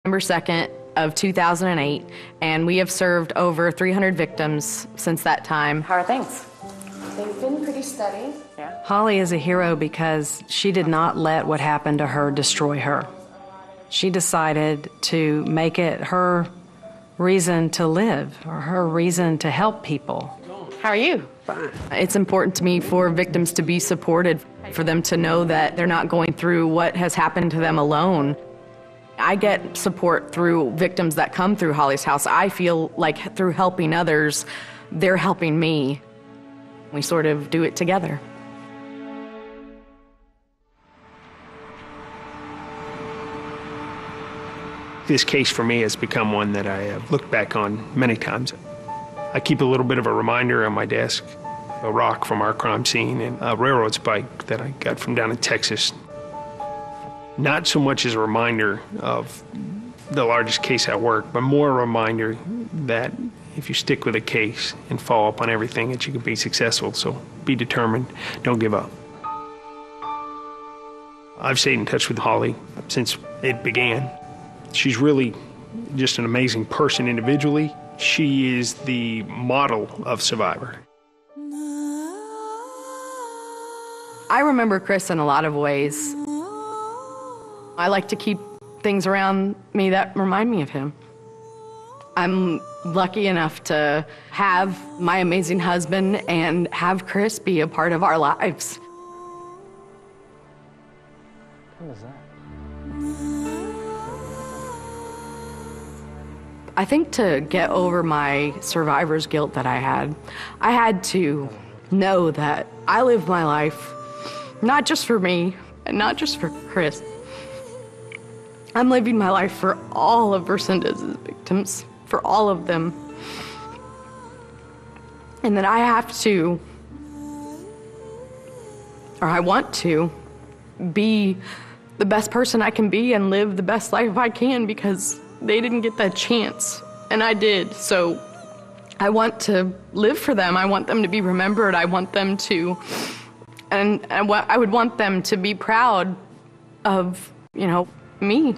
November 2nd of 2008, and we have served over 300 victims since that time. How are things? They've been pretty steady. Yeah. Holly is a hero because she did not let what happened to her destroy her. She decided to make it her reason to live, or her reason to help people. How are you? Fine. It's important to me for victims to be supported, for them to know that they're not going through what has happened to them alone. I get support through victims that come through Holly's House. I feel like through helping others, they're helping me. We sort of do it together. This case for me has become one that I have looked back on many times. I keep a little bit of a reminder on my desk, a rock from our crime scene and a railroad spike that I got from down in Texas. Not so much as a reminder of the largest case at work, but more a reminder that if you stick with a case and follow up on everything, that you can be successful. So be determined, don't give up. I've stayed in touch with Holly since it began. She's really just an amazing person individually. She is the model of survivor. I remember Chris in a lot of ways. I like to keep things around me that remind me of him. I'm lucky enough to have my amazing husband and have Chris be a part of our lives. What is that? I think to get over my survivor's guilt that I had to know that I lived my life not just for me and not just for Chris. I'm living my life for all of Resendez's victims, for all of them. And that I have to, or I want to, be the best person I can be and live the best life I can, because they didn't get that chance, and I did. So I want to live for them. I want them to be remembered. I want them to, and I would want them to be proud of, me.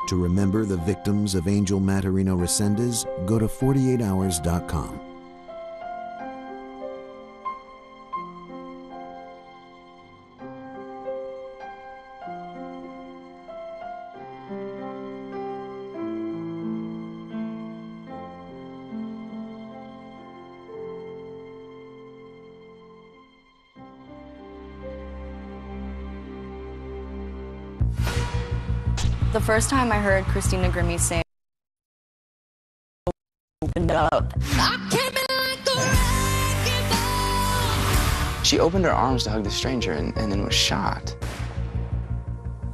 To remember the victims of Angel Maturino Resendez, go to 48hours.com. The first time I heard Christina Grimmie say, "Opened up," she opened her arms to hug the stranger and then was shot.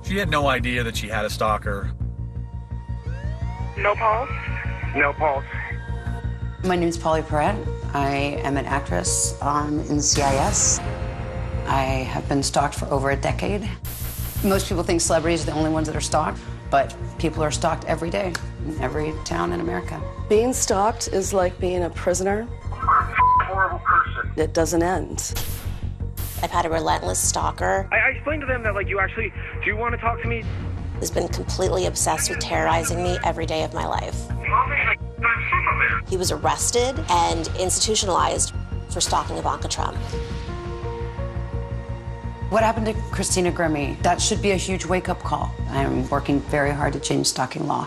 She had no idea that she had a stalker. No pulse? No pulse. My name is Polly Perrette. I am an actress in CIS. I have been stalked for over a decade. Most people think celebrities are the only ones that are stalked, but people are stalked every day in every town in America. Being stalked is like being a prisoner. Horrible person. It doesn't end. I've had a relentless stalker. I explained to them that, you actually do want to talk to me. Who's been completely obsessed with terrorizing me every day of my life. He was arrested and institutionalized for stalking Ivanka Trump. What happened to Christina Grimmie? That should be a huge wake-up call. I'm working very hard to change stalking law.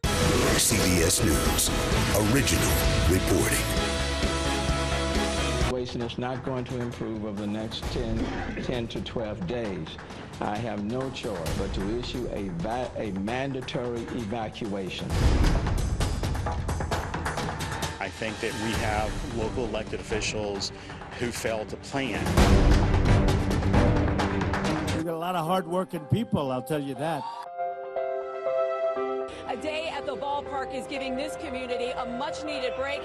CBS News, original reporting. The situation is not going to improve over the next 10 to 12 days. I have no choice but to issue a mandatory evacuation. I think that we have local elected officials who failed to plan. We've got a lot of hard-working people, I'll tell you that. A day at the ballpark work is giving this community a much-needed break.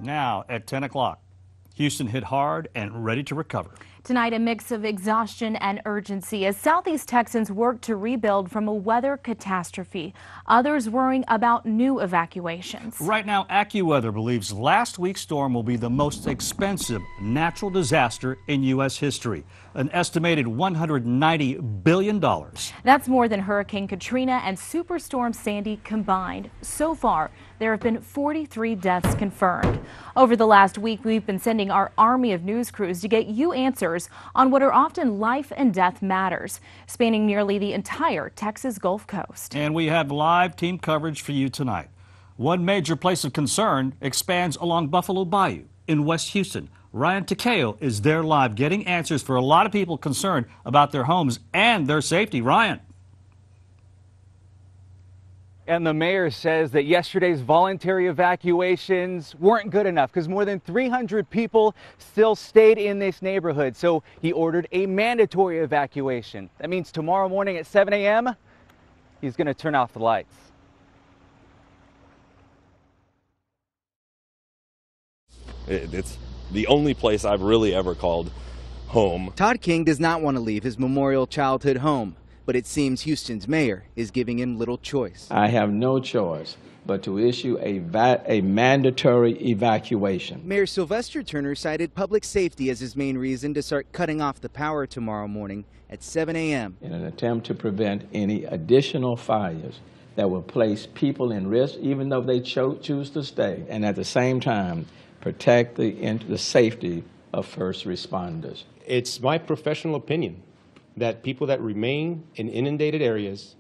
Now at 10 o'clock, Houston hit hard and ready to recover. Tonight, a mix of exhaustion and urgency as Southeast Texans work to rebuild from a weather catastrophe. Others worrying about new evacuations. Right now, AccuWeather believes last week's storm will be the most expensive natural disaster in U.S. history, an estimated $190 billion. That's more than Hurricane Katrina and Superstorm Sandy combined. So far, there have been 43 deaths confirmed. Over the last week, we've been sending our army of news crews to get you answers on what are often life and death matters, spanning nearly the entire Texas Gulf Coast. And we have live team coverage for you tonight. One major place of concern expands along Buffalo Bayou in West Houston. Ryan KHOU is there live getting answers for a lot of people concerned about their homes and their safety. Ryan. And the mayor says that yesterday's voluntary evacuations weren't good enough because more than 300 people still stayed in this neighborhood. So he ordered a mandatory evacuation. That means tomorrow morning at 7 a.m., he's going to turn off the lights. It's the only place I've really ever called home. Todd King does not want to leave his memorial childhood home, but it seems Houston's mayor is giving him little choice. I have no choice but to issue a mandatory evacuation. Mayor Sylvester Turner cited public safety as his main reason to start cutting off the power tomorrow morning at 7 a.m. in an attempt to prevent any additional fires that will place people in risk, even though they choose to stay, and at the same time protect the safety of first responders. It's my professional opinion that people that remain in inundated areas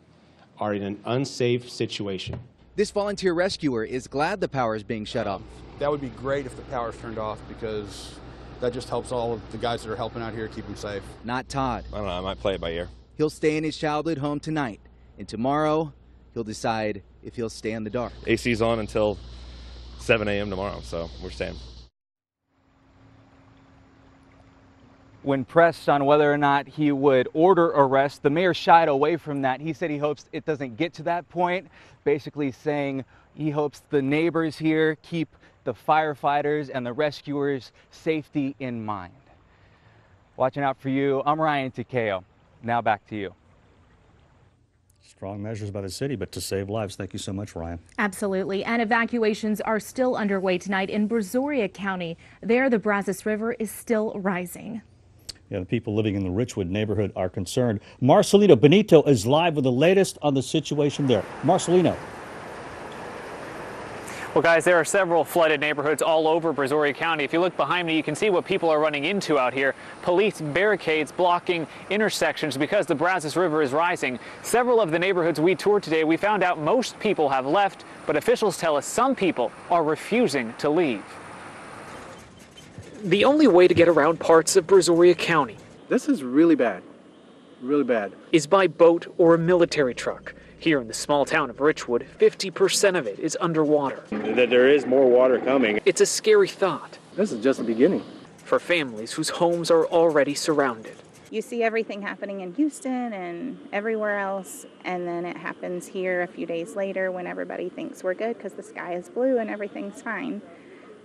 are in an unsafe situation. This volunteer rescuer is glad the power is being shut off. That would be great if the power's turned off, because that just helps all of the guys that are helping out here keep them safe. Not Todd. I don't know, I might play it by ear. He'll stay in his childhood home tonight, and tomorrow he'll decide if he'll stay in the dark. AC's on until 7 a.m. tomorrow, so we're staying. When pressed on whether or not he would order arrest, the mayor shied away from that. He said he hopes it doesn't get to that point, basically saying he hopes the neighbors here keep the firefighters and the rescuers' safety in mind. Watching out for you, I'm Ryan KHOU. Now back to you. Strong measures by the city, but to save lives. Thank you so much, Ryan. Absolutely. And evacuations are still underway tonight in Brazoria County. There, the Brazos River is still rising. Yeah, the people living in the Richwood neighborhood are concerned. Marcelino Benito is live with the latest on the situation there. Marcelino. Well, guys, there are several flooded neighborhoods all over Brazoria County. If you look behind me, you can see what people are running into out here. Police barricades blocking intersections because the Brazos River is rising. Several of the neighborhoods we toured today, we found out most people have left, but officials tell us some people are refusing to leave. The only way to get around parts of Brazoria County, This is really bad. Really bad. is by boat or a military truck. Here in the small town of Richwood, 50% of it is underwater. There is more water coming. It's a scary thought. This is just the beginning. For families whose homes are already surrounded. You see everything happening in Houston and everywhere else, and then it happens here a few days later when everybody thinks we're good because the sky is blue and everything's fine,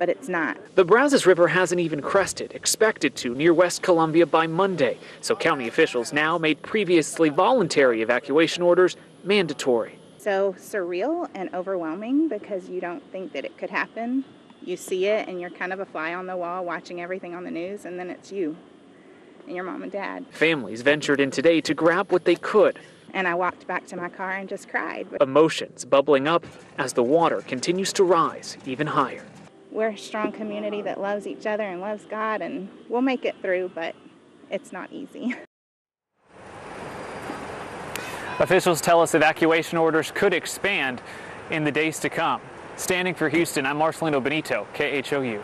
but it's not. The Brazos River hasn't even crested, expected to near West Columbia by Monday, so county officials now made previously voluntary evacuation orders mandatory. So surreal and overwhelming because you don't think that it could happen. You see it and you're kind of a fly on the wall watching everything on the news, and then it's you and your mom and dad. Families ventured in today to grab what they could. And I walked back to my car and just cried. Emotions bubbling up as the water continues to rise even higher. We're a strong community that loves each other and loves God, and we'll make it through, but it's not easy. Officials tell us evacuation orders could expand in the days to come. Standing for Houston, I'm Marcelino Benito, KHOU.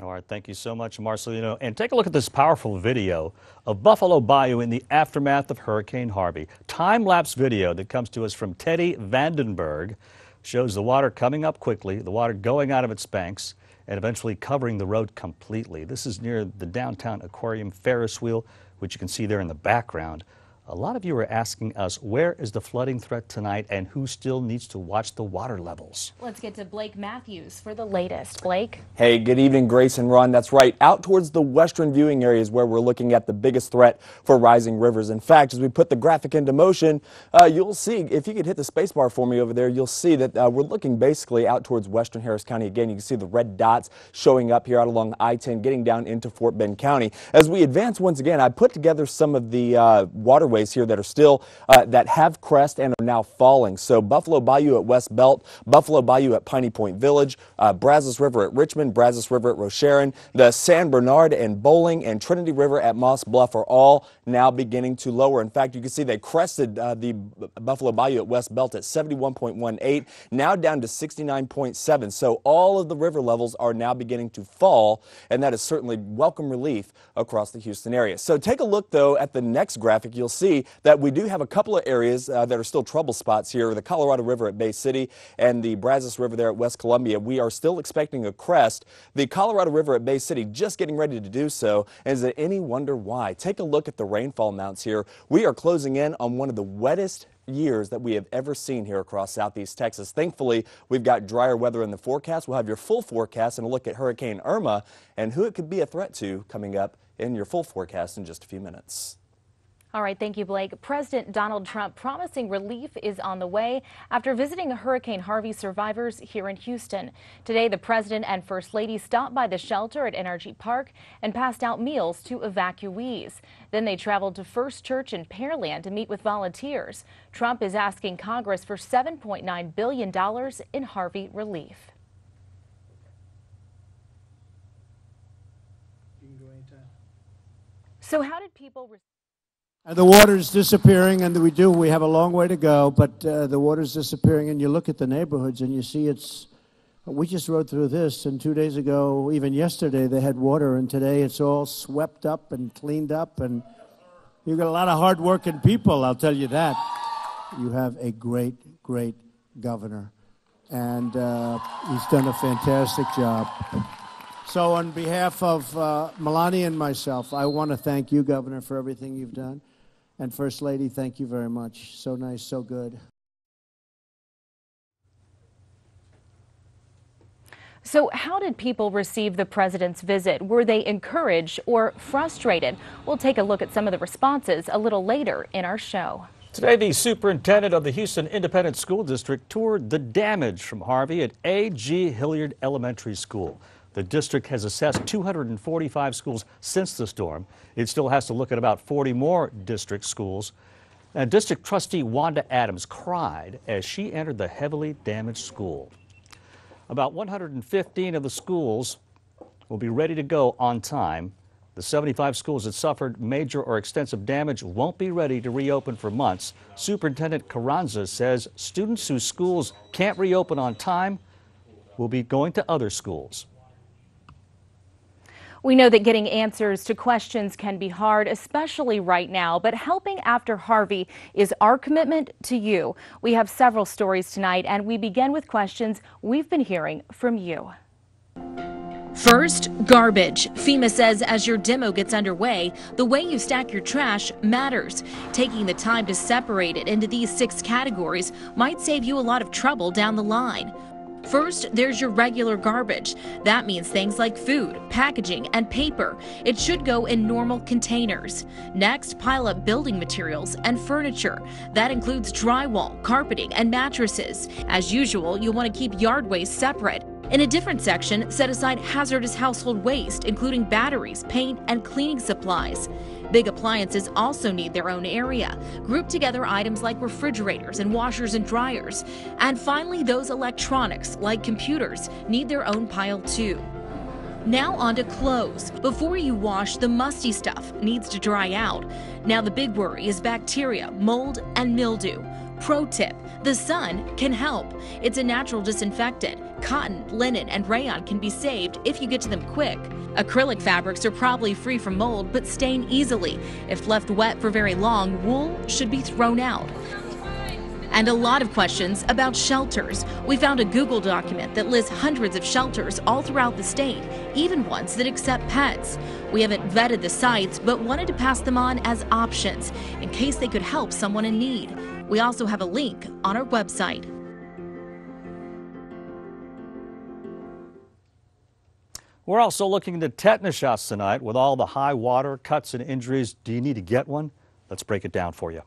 All right, thank you so much, Marcelino. And take a look at this powerful video of Buffalo Bayou in the aftermath of Hurricane Harvey. Time-lapse video that comes to us from Teddy Vandenberg shows the water coming up quickly, the water going out of its banks, and eventually covering the road completely. This is near the downtown aquarium Ferris wheel, which you can see there in the background. A lot of you are asking us, where is the flooding threat tonight and who still needs to watch the water levels? Let's get to Blake Matthews for the latest. Blake? Hey, good evening, Grace and Ron. That's right. Out towards the western viewing areas where we're looking at the biggest threat for rising rivers. In fact, as we put the graphic into motion, you'll see, if you could hit the space bar for me over there, you'll see that we're looking basically out towards western Harris County. Again, you can see the red dots showing up here out along I-10, getting down into Fort Bend County. As we advance once again, I put together some of the waterways here that are still, that have crest and are now falling. So Buffalo Bayou at West Belt, Buffalo Bayou at Piney Point Village, Brazos River at Richmond, Brazos River at Rocheron, the San Bernard and Bowling and Trinity River at Moss Bluff are all now beginning to lower. In fact, you can see they crested the Buffalo Bayou at West Belt at 71.18, now down to 69.7. So all of the river levels are now beginning to fall, and that is certainly welcome relief across the Houston area. So take a look, though, at the next graphic. You'll see that we do have a couple of areas that are still trouble spots here. The Colorado River at Bay City and the Brazos River there at West Columbia. We are still expecting a crest. The Colorado River at Bay City just getting ready to do so. And is it any wonder why? Take a look at the rainfall amounts here. We are closing in on one of the wettest years that we have ever seen here across southeast Texas. Thankfully, we've got drier weather in the forecast. We'll have your full forecast and a look at Hurricane Irma and who it could be a threat to coming up in your full forecast in just a few minutes. All right, thank you, Blake. President Donald Trump promising relief is on the way after visiting Hurricane Harvey survivors here in Houston. Today, the president and first lady stopped by the shelter at Energy Park and passed out meals to evacuees. Then they traveled to First Church in Pearland to meet with volunteers. Trump is asking Congress for $7.9 billion in Harvey relief. So how did people The water's disappearing, and we have a long way to go, but the water's disappearing, and you look at the neighborhoods and you see we just rode through this, and 2 days ago, even yesterday, they had water, and today it's all swept up and cleaned up, and you've got a lot of hard-working people, I'll tell you that. You have a great, great governor, and he's done a fantastic job. So on behalf of Melania and myself, I want to thank you, Governor, for everything you've done. And First Lady, thank you very much. So nice, so good. So how did people receive the president's visit? Were they encouraged or frustrated? We'll take a look at some of the responses a little later in our show. Today, the superintendent of the Houston Independent School District toured the damage from Harvey at A.G. Hilliard Elementary School. The district has assessed 245 schools since the storm. It still has to look at about 40 more district schools. Now, District Trustee Wanda Adams cried as she entered the heavily damaged school. About 115 of the schools will be ready to go on time. The 75 schools that suffered major or extensive damage won't be ready to reopen for months. Superintendent Carranza says students whose schools can't reopen on time will be going to other schools. We know that getting answers to questions can be hard, especially right now, but helping after Harvey is our commitment to you. We have several stories tonight, and we begin with questions we've been hearing from you. First, garbage. FEMA says as your demo gets underway, the way you stack your trash matters. Taking the time to separate it into these 6 categories might save you a lot of trouble down the line. First, there's your regular garbage. That means things like food, packaging, and paper. It should go in normal containers. Next, pile up building materials and furniture. That includes drywall, carpeting, and mattresses. As usual, you'll want to keep yard waste separate. In a different section, set aside hazardous household waste, including batteries, paint, and cleaning supplies. Big appliances also need their own area. Group together items like refrigerators and washers and dryers. And finally, those electronics, like computers, need their own pile too. Now on to clothes. Before you wash, the musty stuff needs to dry out. Now the big worry is bacteria, mold, and mildew. Pro tip, the sun can help. It's a natural disinfectant. Cotton, linen, and rayon can be saved if you get to them quick. Acrylic fabrics are probably free from mold but stain easily. If left wet for very long, wool should be thrown out. And a lot of questions about shelters. We found a Google document that lists hundreds of shelters all throughout the state, even ones that accept pets. We haven't vetted the sites, but wanted to pass them on as options in case they could help someone in need. We also have a link on our website. We're also looking into tetanus shots tonight. With all the high water, cuts, and injuries, do you need to get one? Let's break it down for you.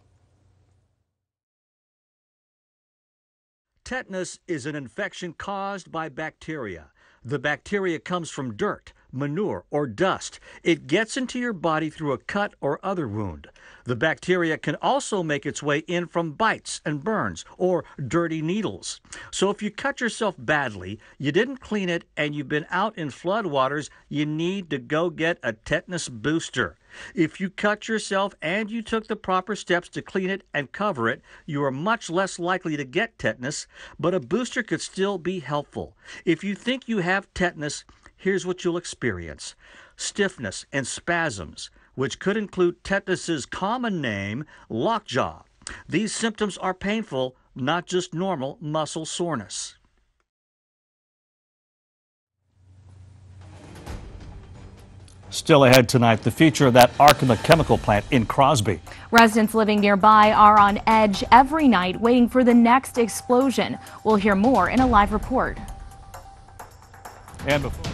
Tetanus is an infection caused by bacteria. The bacteria comes from dirt, manure, or dust. It gets into your body through a cut or other wound. The bacteria can also make its way in from bites and burns or dirty needles. So if you cut yourself badly, you didn't clean it, and you've been out in floodwaters, you need to go get a tetanus booster. If you cut yourself and you took the proper steps to clean it and cover it, you are much less likely to get tetanus, but a booster could still be helpful. If you think you have tetanus, here's what you'll experience: stiffness and spasms, which could include tetanus's common name, lockjaw. These symptoms are painful, not just normal muscle soreness. Still ahead tonight, the future of that Arkema chemical plant in Crosby. Residents living nearby are on edge every night waiting for the next explosion. We'll hear more in a live report. And before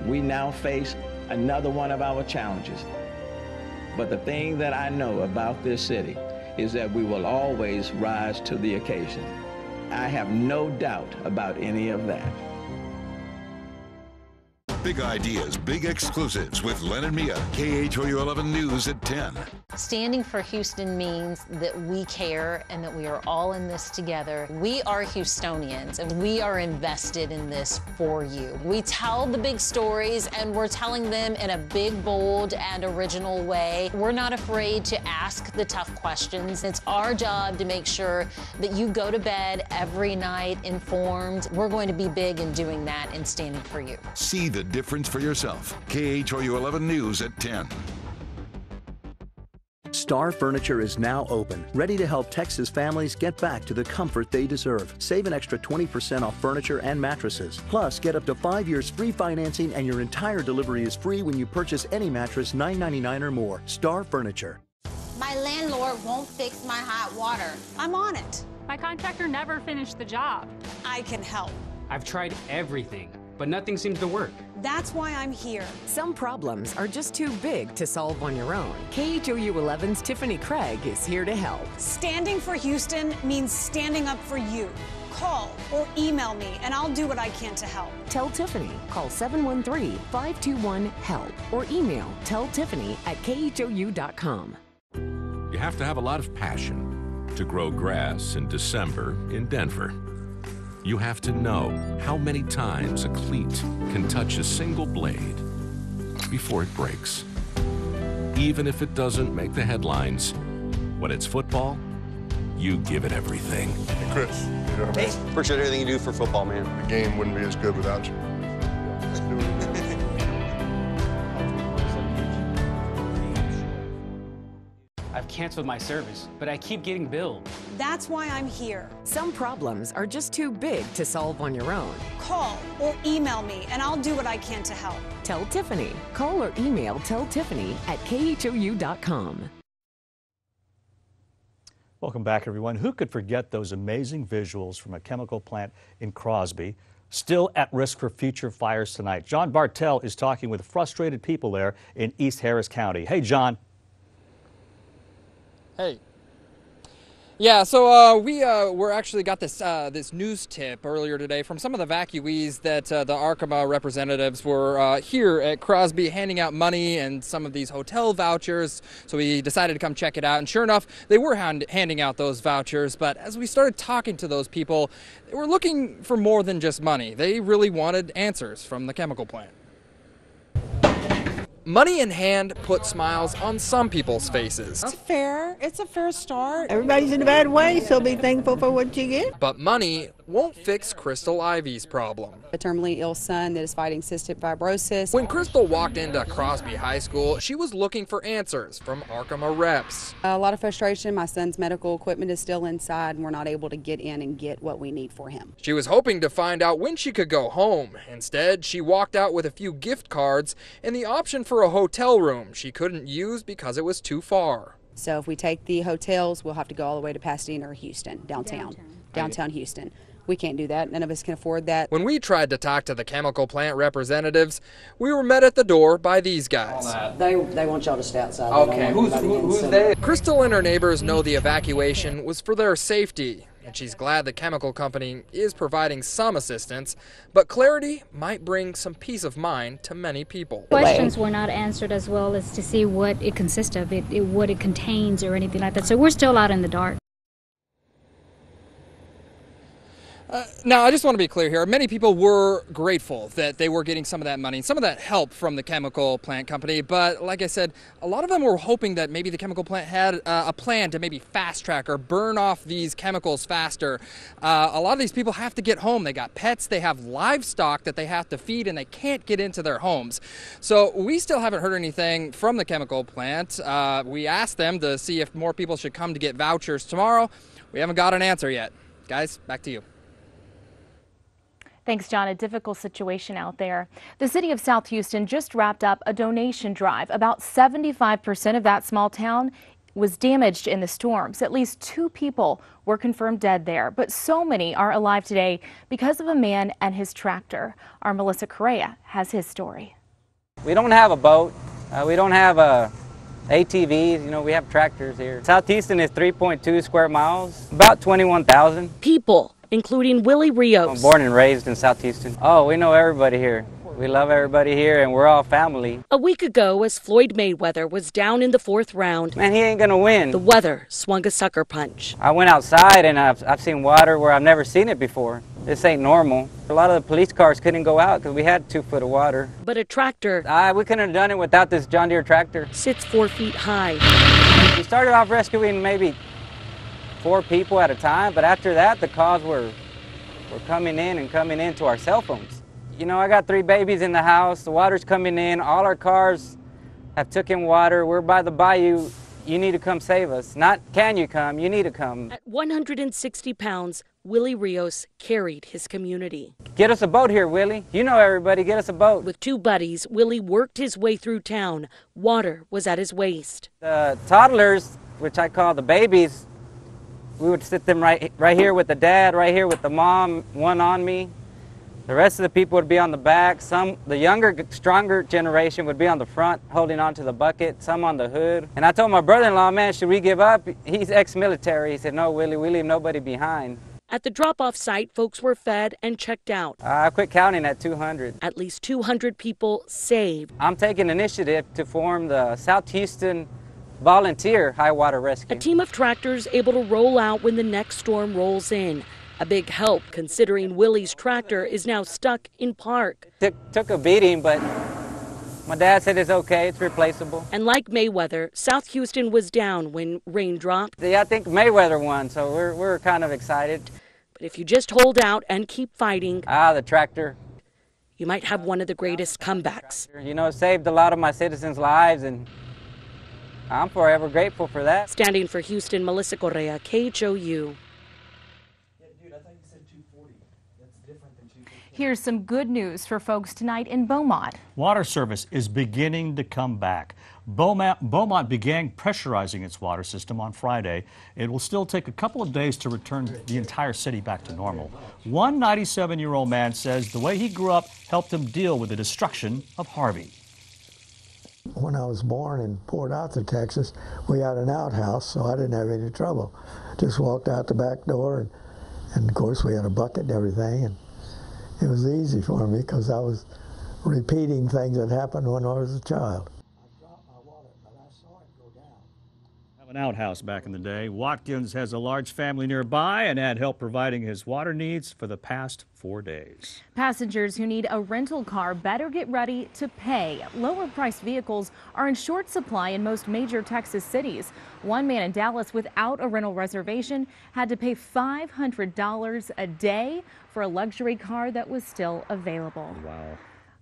we now face another one of our challenges. But the thing that I know about this city is that we will always rise to the occasion. I have no doubt about any of that. Big ideas, big exclusives with Len and Mia. KHOU 11 News at 10. Standing for Houston means that we care and that we are all in this together. We are Houstonians, and we are invested in this for you. We tell the big stories, and we're telling them in a big, bold, and original way. We're not afraid to ask the tough questions. It's our job to make sure that you go to bed every night informed. We're going to be big in doing that and standing for you. See the difference for yourself. KHOU 11 News at 10. Star Furniture is now open, ready to help Texas families get back to the comfort they deserve. Save an extra 20% off furniture and mattresses. Plus, get up to 5 years free financing, and your entire delivery is free when you purchase any mattress $9.99 or more. Star Furniture. My landlord won't fix my hot water. I'm on it. My contractor never finished the job. I can help. I've tried everything, but nothing seems to work. That's why I'm here. Some problems are just too big to solve on your own. KHOU 11's Tiffany Craig is here to help. Standing for Houston means standing up for you. Call or email me, and I'll do what I can to help. Tell Tiffany. Call 713-521-HELP or email telltiffany@khou.com. You have to have a lot of passion to grow grass in December in Denver. You have to know how many times a cleat can touch a single blade before it breaks. Even if it doesn't make the headlines, when it's football, you give it everything. Hey, Chris. You know what I mean? Hey, appreciate everything you do for football, man. The game wouldn't be as good without you. I've canceled my service, but I keep getting billed. That's why I'm here. Some problems are just too big to solve on your own. Call or email me, and I'll do what I can to help. Tell Tiffany. Call or email telltiffany@khou.com. Welcome back, everyone. Who could forget those amazing visuals from a chemical plant in Crosby, still at risk for future fires tonight? John Bartell is talking with frustrated people there in East Harris County. Hey, John. Hey. Yeah, so we actually got this this news tip earlier today from some of the evacuees that the Arkema representatives were here at Crosby handing out money and some of these hotel vouchers. So we decided to come check it out, and sure enough, they were handing out those vouchers. But as we started talking to those people, they were looking for more than just money. They really wanted answers from the chemical plant. Money in hand put smiles on some people's faces. It's fair. It's a fair start. Everybody's in a bad way, so be thankful for what you get. But money won't fix Crystal Ivy's problem. A terminally ill son that is fighting cystic fibrosis. When Crystal walked into Crosby High School, she was looking for answers from Arkema reps. A lot of frustration. My son's medical equipment is still inside and we're not able to get in and get what we need for him. She was hoping to find out when she could go home. Instead, she walked out with a few gift cards and the option for a hotel room she couldn't use because it was too far. So if we take the hotels, we'll have to go all the way to Pasadena or Houston, downtown Houston. We can't do that. None of us can afford that. When we tried to talk to the chemical plant representatives, we were met at the door by these guys. They want y'all to stay outside. Okay, who's they? Crystal and her neighbors know the evacuation was for their safety, and she's glad the chemical company is providing some assistance, but clarity might bring some peace of mind to many people. Questions were not answered as well as to see what it consists of, what it contains or anything like that. So we're still out in the dark. Now, I just want to be clear here. Many people were grateful that they were getting some of that money, some of that help from the chemical plant company. But like I said, a lot of them were hoping that maybe the chemical plant had a plan to maybe fast track or burn off these chemicals faster. A lot of these people have to get home. They got pets, they have livestock that they have to feed, and they can't get into their homes. So we still haven't heard anything from the chemical plant. We asked them to see if more people should come to get vouchers tomorrow. We haven't got an answer yet. Guys, back to you. Thanks, John. A difficult situation out there. The city of South Houston just wrapped up a donation drive. About 75% of that small town was damaged in the storms. At least 2 people were confirmed dead there, but so many are alive today because of a man and his tractor. Our Melissa Correa has his story. We don't have a boat. We don't have ATVs. You know, we have tractors here. South Houston is 3.2 square miles, about 21,000 people, including Willie Rios. I'm born and raised in South Houston. Oh, we know everybody here. We love everybody here, and we're all family. A week ago, as Floyd Mayweather was down in the 4th round, man, he ain't gonna win. The weather swung a sucker punch. I went outside, and I've seen water where I've never seen it before. This ain't normal. A lot of the police cars couldn't go out because we had 2 foot of water. But a tractor, we couldn't have done it without this John Deere tractor. Sits 4 feet high. We started off rescuing maybe 4 people at a time, but after that, the calls were coming in to our cell phones. You know, I got 3 babies in the house. The water's coming in. All our cars have took in water. We're by the bayou. You need to come save us. Not can you come, you need to come. At 160 pounds, Willie Rios carried his community. Get us a boat here, Willie. You know everybody, get us a boat. With 2 buddies, Willie worked his way through town. Water was at his waist. The toddlers, which I call the babies, we would sit them right here with the dad, right here with the mom, one on me. The rest of the people would be on the back. The younger, stronger generation would be on the front, holding onto the bucket, some on the hood. And I told my brother-in-law, man, should we give up? He's ex-military. He said, no, Willie, we leave nobody behind. At the drop-off site, folks were fed and checked out. I quit counting at 200. At least 200 people saved. I'm taking initiative to form the South Houston Volunteer High Water Rescue. A team of tractors able to roll out when the next storm rolls in. A big help considering Willie's tractor is now stuck in park. Took a beating, but my dad said it's okay, it's replaceable. And like Mayweather, South Houston was down when rain dropped. Yeah, I think Mayweather won, so we're kind of excited. But if you just hold out and keep fighting, the tractor, you might have one of the greatest comebacks. You know, it saved a lot of my citizens' lives, and I'm forever grateful for that. Standing for Houston, Melissa Correa, KHOU. Here's some good news for folks tonight in Beaumont. Water service is beginning to come back. Beaumont began pressurizing its water system on Friday. It will still take a couple of days to return the entire city back to normal. One 97-year-old man says the way he grew up helped him deal with the destruction of Harvey. When I was born and poured out to Texas, we had an outhouse, so I didn't have any trouble. Just walked out the back door, and of course we had a bucket and everything. And it was easy for me because I was repeating things that happened when I was a child. An outhouse back in the day. Watkins has a large family nearby and had help providing his water needs for the past 4 days. Passengers who need a rental car better get ready to pay. Lower priced vehicles are in short supply in most major Texas cities. One man in Dallas without a rental reservation had to pay $500 a day for a luxury car that was still available. Wow.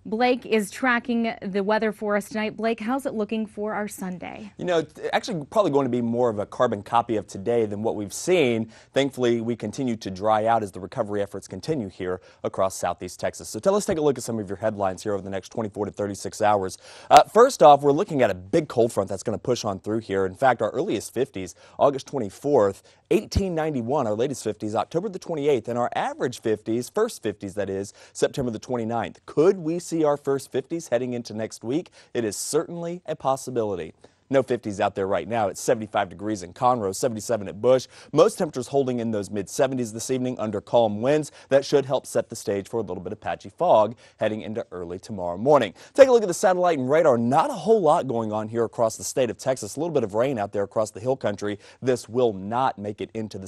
Blake is tracking the weather for us tonight. Blake, how's it looking for our Sunday? You know, actually probably going to be more of a carbon copy of today than what we've seen. Thankfully, we continue to dry out as the recovery efforts continue here across southeast Texas. So let's take a look at some of your headlines here over the next 24 to 36 hours. First off, we're looking at a big cold front that's going to push on through here. In fact, our earliest 50s, August 24th, 1891, our latest 50s, October the 28th, and our average 50s, first 50s that is, September the 29th. Could we see our first 50s heading into next week? It is certainly a possibility. No 50s out there right now. It's 75 degrees in Conroe, 77 at Bush. Most temperatures holding in those mid-70s this evening under calm winds. That should help set the stage for a little bit of patchy fog heading into early tomorrow morning. Take a look at the satellite and radar. Not a whole lot going on here across the state of Texas. A little bit of rain out there across the hill country. This will not make it into the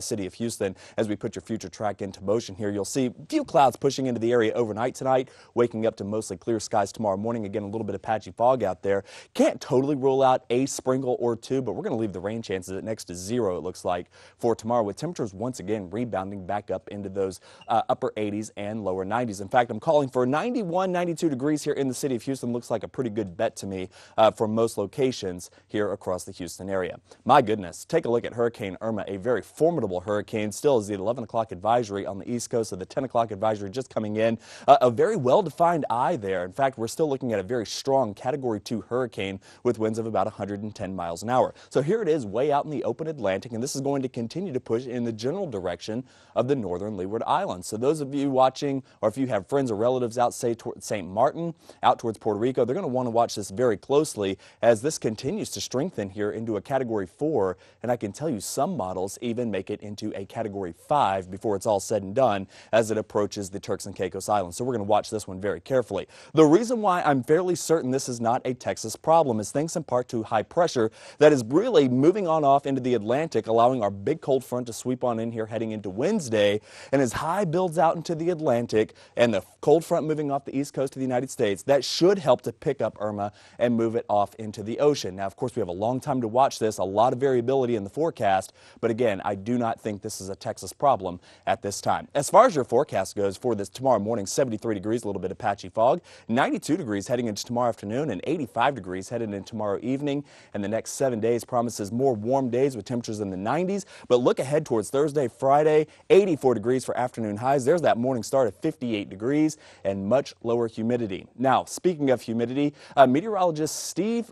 city of Houston. As we put your future track into motion here, you'll see a few clouds pushing into the area overnight tonight, waking up to mostly clear skies tomorrow morning. Again, a little bit of patchy fog out there. Can't totally rule out a sprinkle or two, but we're going to leave the rain chances at next to 0, it looks like, for tomorrow, with temperatures once again rebounding back up into those upper 80s and lower 90s. In fact, I'm calling for 91, 92 degrees here in the city of Houston. Looks like a pretty good bet to me for most locations here across the Houston area. My goodness, take a look at Hurricane Irma, a very formidable hurricane. Still is the 11 o'clock advisory on the East Coast, so the 10 o'clock advisory just coming in. A very well-defined eye there. In fact, we're still looking at a very strong Category 2 hurricane with winds of about 110 miles an hour. So here it is way out in the open Atlantic, and this is going to continue to push in the general direction of the northern Leeward Islands. So those of you watching, or if you have friends or relatives out, say, towards St. Martin, out towards Puerto Rico, they're going to want to watch this very closely as this continues to strengthen here into a Category 4, and I can tell you some models even make it into a Category 5 before it's all said and done as it approaches the Turks and Caicos Islands. So we're going to watch this one very carefully. The reason why I'm fairly certain this is not a Texas problem is thanks in part to high pressure that is really moving on off into the Atlantic, allowing our big cold front to sweep on in here heading into Wednesday. And as high builds out into the Atlantic and the cold front moving off the east coast of the United States, that should help to pick up Irma and move it off into the ocean. Now, of course, we have a long time to watch this, a lot of variability in the forecast, but again, I do not think this is a Texas problem at this time. As far as your forecast goes for this tomorrow morning, 73 degrees, a little bit of patchy fog, 92 degrees heading into tomorrow afternoon, and 85 degrees headed into tomorrow evening. And the next 7 days promises more warm days with temperatures in the 90s. But look ahead towards Thursday, Friday, 84 degrees for afternoon highs. There's that morning start of 58 degrees and much lower humidity. Now, speaking of humidity, meteorologist Steve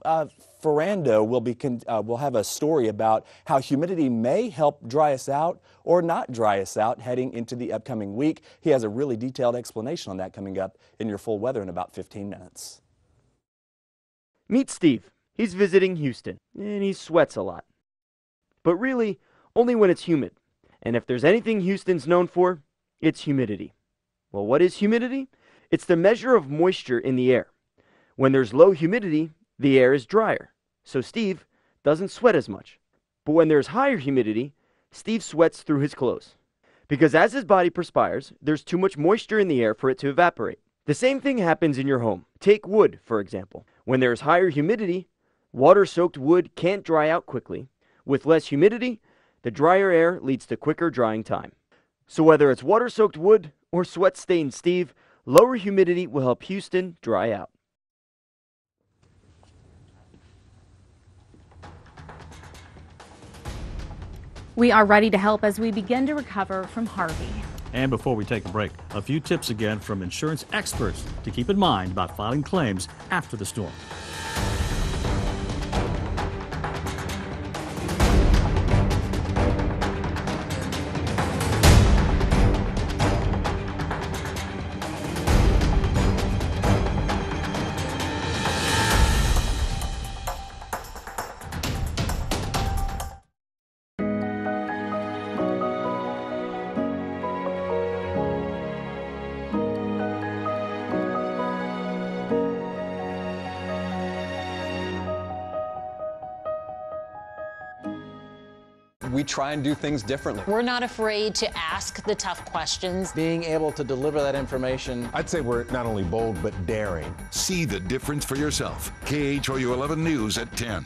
Ferrando will have a story about how humidity may help dry us out or not dry us out heading into the upcoming week. He has a really detailed explanation on that coming up in your full weather in about 15 minutes. Meet Steve. He's visiting Houston, and he sweats a lot. But really, only when it's humid. And if there's anything Houston's known for, it's humidity. Well, what is humidity? It's the measure of moisture in the air. When there's low humidity, the air is drier, so Steve doesn't sweat as much. But when there's higher humidity, Steve sweats through his clothes. Because as his body perspires, there's too much moisture in the air for it to evaporate. The same thing happens in your home. Take wood, for example. When there's higher humidity, water-soaked wood can't dry out quickly. With less humidity, the drier air leads to quicker drying time. So whether it's water-soaked wood or sweat-stained Steve, lower humidity will help Houston dry out. We are ready to help as we begin to recover from Harvey. And before we take a break, a few tips again from insurance experts to keep in mind about filing claims after the storm. We try and do things differently. We're not afraid to ask the tough questions. Being able to deliver that information. I'd say we're not only bold, but daring. See the difference for yourself. KHOU 11 News at 10.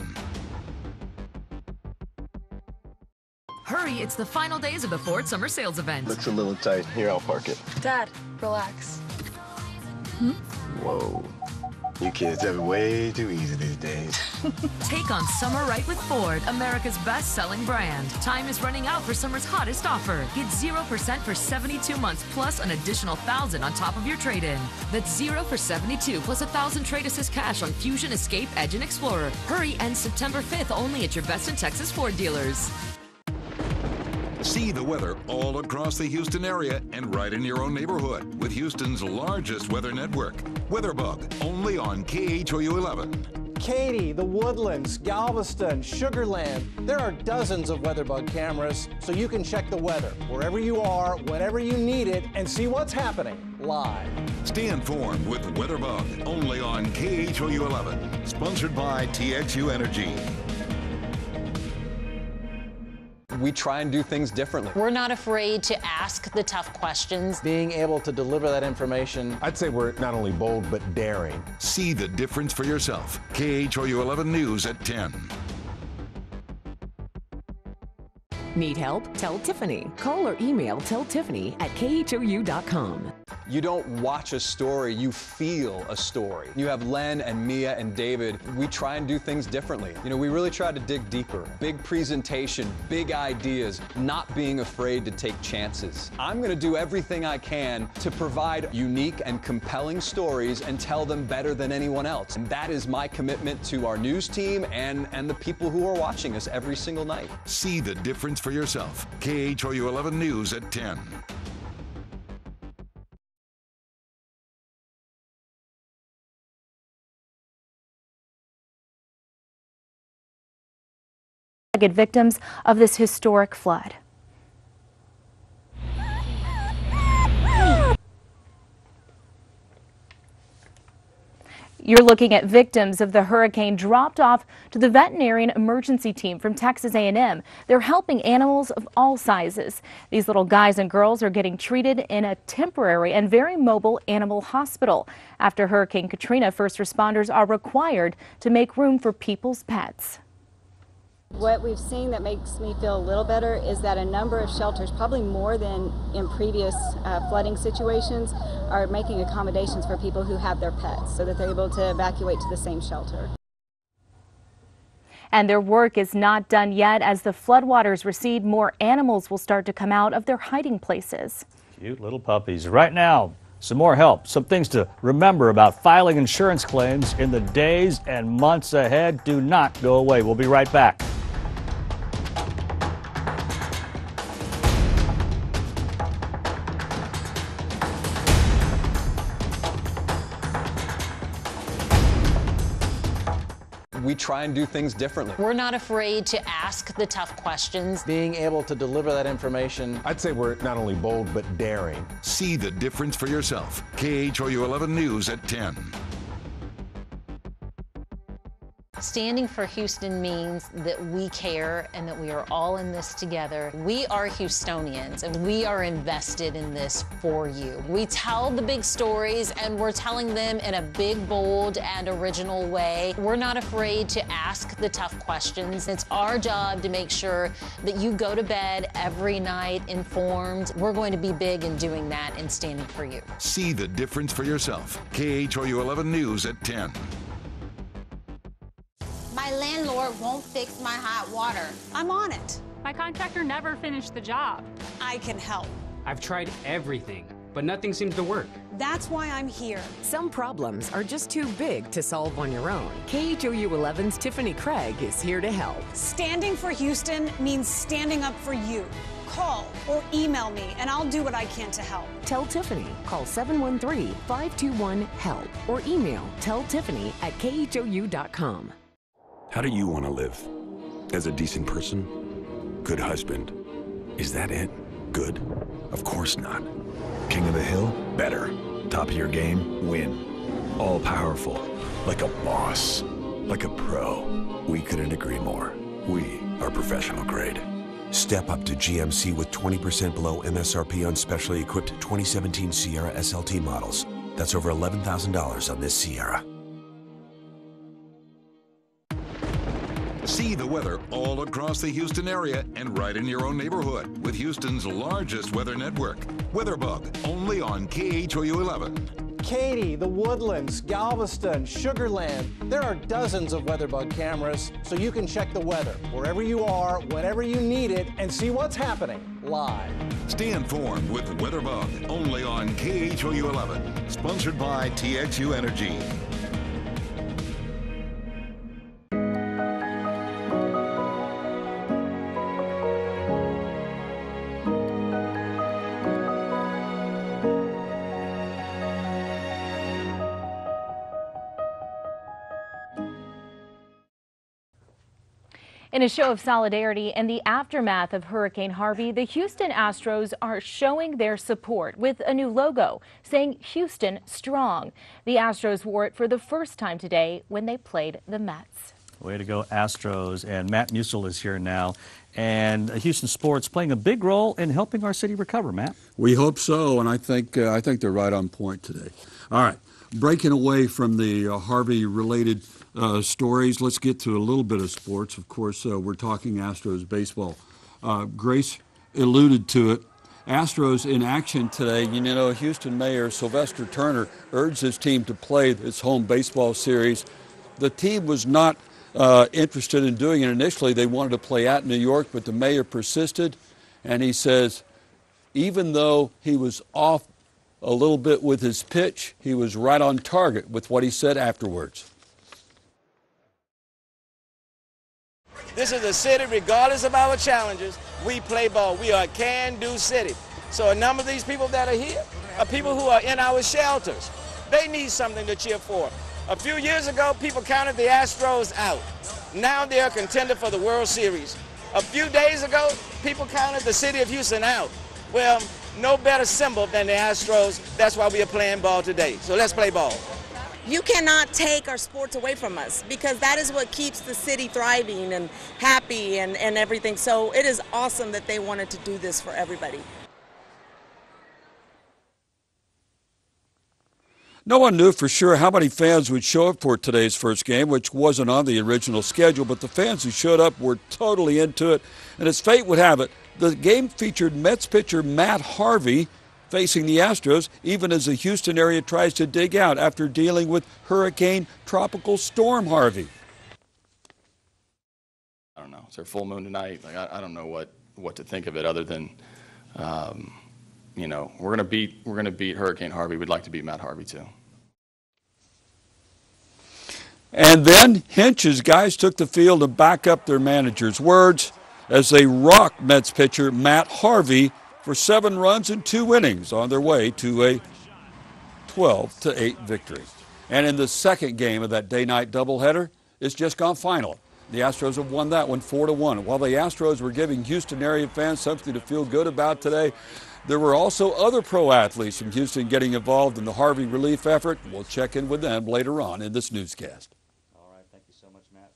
Hurry, it's the final days of the Ford Summer Sales Event. Looks a little tight. Here, I'll park it. Dad, relax. Whoa. You kids have it way too easy these days. Take on summer right with Ford, America's best-selling brand. Time is running out for summer's hottest offer. Get 0% for 72 months plus an additional $1,000 on top of your trade-in. That's 0 for 72 plus $1,000 trade assist cash on Fusion, Escape, Edge, and Explorer. Hurry, ends September 5th only at your Best in Texas Ford dealers. See the weather all across the Houston area and right in your own neighborhood with Houston's largest weather network. WeatherBug, only on KHOU 11. Katy, the Woodlands, Galveston, Sugar Land. There are dozens of WeatherBug cameras, so you can check the weather wherever you are, whenever you need it, and see what's happening live. Stay informed with WeatherBug, only on KHOU 11. Sponsored by TXU Energy. We try and do things differently. We're not afraid to ask the tough questions. Being able to deliver that information. I'd say we're not only bold, but daring. See the difference for yourself. KHOU 11 News at 10. Need help? Tell Tiffany. Call or email telltiffany@khou.com. You don't watch a story, you feel a story. You have Len and Mia and David. We try and do things differently. You know, we really try to dig deeper. Big presentation, big ideas, not being afraid to take chances. I'm going to do everything I can to provide unique and compelling stories and tell them better than anyone else. And that is my commitment to our news team and the people who are watching us every single night. See the difference for yourself. KHOU 11 News at 10. Victims of this historic flood. You're looking at victims of the hurricane dropped off to the veterinarian emergency team from Texas A&M. They're helping animals of all sizes. These little guys and girls are getting treated in a temporary and very mobile animal hospital. After Hurricane Katrina, first responders are required to make room for people's pets. What we've seen that makes me feel a little better is that a number of shelters, probably more than in previous flooding situations, are making accommodations for people who have their pets so that they're able to evacuate to the same shelter. And their work is not done yet. As the floodwaters recede, more animals will start to come out of their hiding places. Cute little puppies. Right now, some more help, some things to remember about filing insurance claims in the days and months ahead. Do not go away. We'll be right back. We try and do things differently. We're not afraid to ask the tough questions. Being able to deliver that information. I'd say we're not only bold, but daring. See the difference for yourself. KHOU 11 News at 10. Standing for Houston means that we care and that we are all in this together. We are Houstonians and we are invested in this for you. We tell the big stories and we're telling them in a big, bold, and original way. We're not afraid to ask the tough questions. It's our job to make sure that you go to bed every night informed. We're going to be big in doing that and standing for you. See the difference for yourself. KHOU 11 News at 10. My landlord won't fix my hot water. I'm on it. My contractor never finished the job. I can help. I've tried everything, but nothing seems to work. That's why I'm here. Some problems are just too big to solve on your own. KHOU 11's Tiffany Craig is here to help. Standing for Houston means standing up for you. Call or email me and I'll do what I can to help. Tell Tiffany. Call 713-521-HELP or email telltiffany@khou.com. How do you want to live? As a decent person? Good husband? Is that it? Good? Of course not. King of the hill? Better. Top of your game? Win. All powerful. Like a boss. Like a pro. We couldn't agree more. We are professional grade. Step up to GMC with 20% below MSRP on specially equipped 2017 Sierra SLT models. That's over $11,000 on this Sierra. See the weather all across the Houston area and right in your own neighborhood with Houston's largest weather network. WeatherBug, only on KHOU 11. Katy, the Woodlands, Galveston, Sugar Land. There are dozens of WeatherBug cameras, so you can check the weather wherever you are, whenever you need it, and see what's happening live. Stay informed with WeatherBug, only on KHOU 11. Sponsored by TXU Energy. In a show of solidarity in the aftermath of Hurricane Harvey, the Houston Astros are showing their support with a new logo saying Houston Strong. The Astros wore it for the first time today when they played the Mets. Way to go, Astros. And Matt Musil is here now. And Houston sports playing a big role in helping our city recover, Matt. We hope so, and I think they're right on point today. All right, breaking away from the Harvey-related stories, let's get to a little bit of sports. Of course, we're talking Astros baseball. Grace alluded to it. Astros in action today. You know, Houston Mayor Sylvester Turner urged his team to play its home baseball series. The team was not interested in doing it initially. They wanted to play at New York, but the mayor persisted, and he says even though he was off a little bit with his pitch, he was right on target with what he said afterwards. This is a city, regardless of our challenges, we play ball. We are a can-do city. So a number of these people that are here are people who are in our shelters. They need something to cheer for. A few years ago, people counted the Astros out. Now they're a contender for the World Series. A few days ago, people counted the city of Houston out. Well, no better symbol than the Astros. That's why we are playing ball today. So let's play ball. You cannot take our sports away from us because that is what keeps the city thriving and happy and everything. So it is awesome that they wanted to do this for everybody. No one knew for sure how many fans would show up for today's first game, which wasn't on the original schedule, but the fans who showed up were totally into it. And as fate would have it, the game featured Mets pitcher Matt Harvey facing the Astros, even as the Houston area tries to dig out after dealing with Hurricane Tropical Storm Harvey. I don't know. It's our full moon tonight. Like I don't know what to think of it other than, you know, we're gonna beat Hurricane Harvey. We'd like to beat Matt Harvey too. And then Hinch's guys took the field to back up their manager's words as they rocked Mets pitcher Matt Harvey for 7 runs and 2 innings on their way to a 12-8 victory. And in the second game of that day-night doubleheader, it's just gone final. The Astros have won that one 4-1. While the Astros were giving Houston area fans something to feel good about today, there were also other pro athletes from Houston getting involved in the Harvey relief effort. We'll check in with them later on in this newscast. All right, thank you so much, Matt.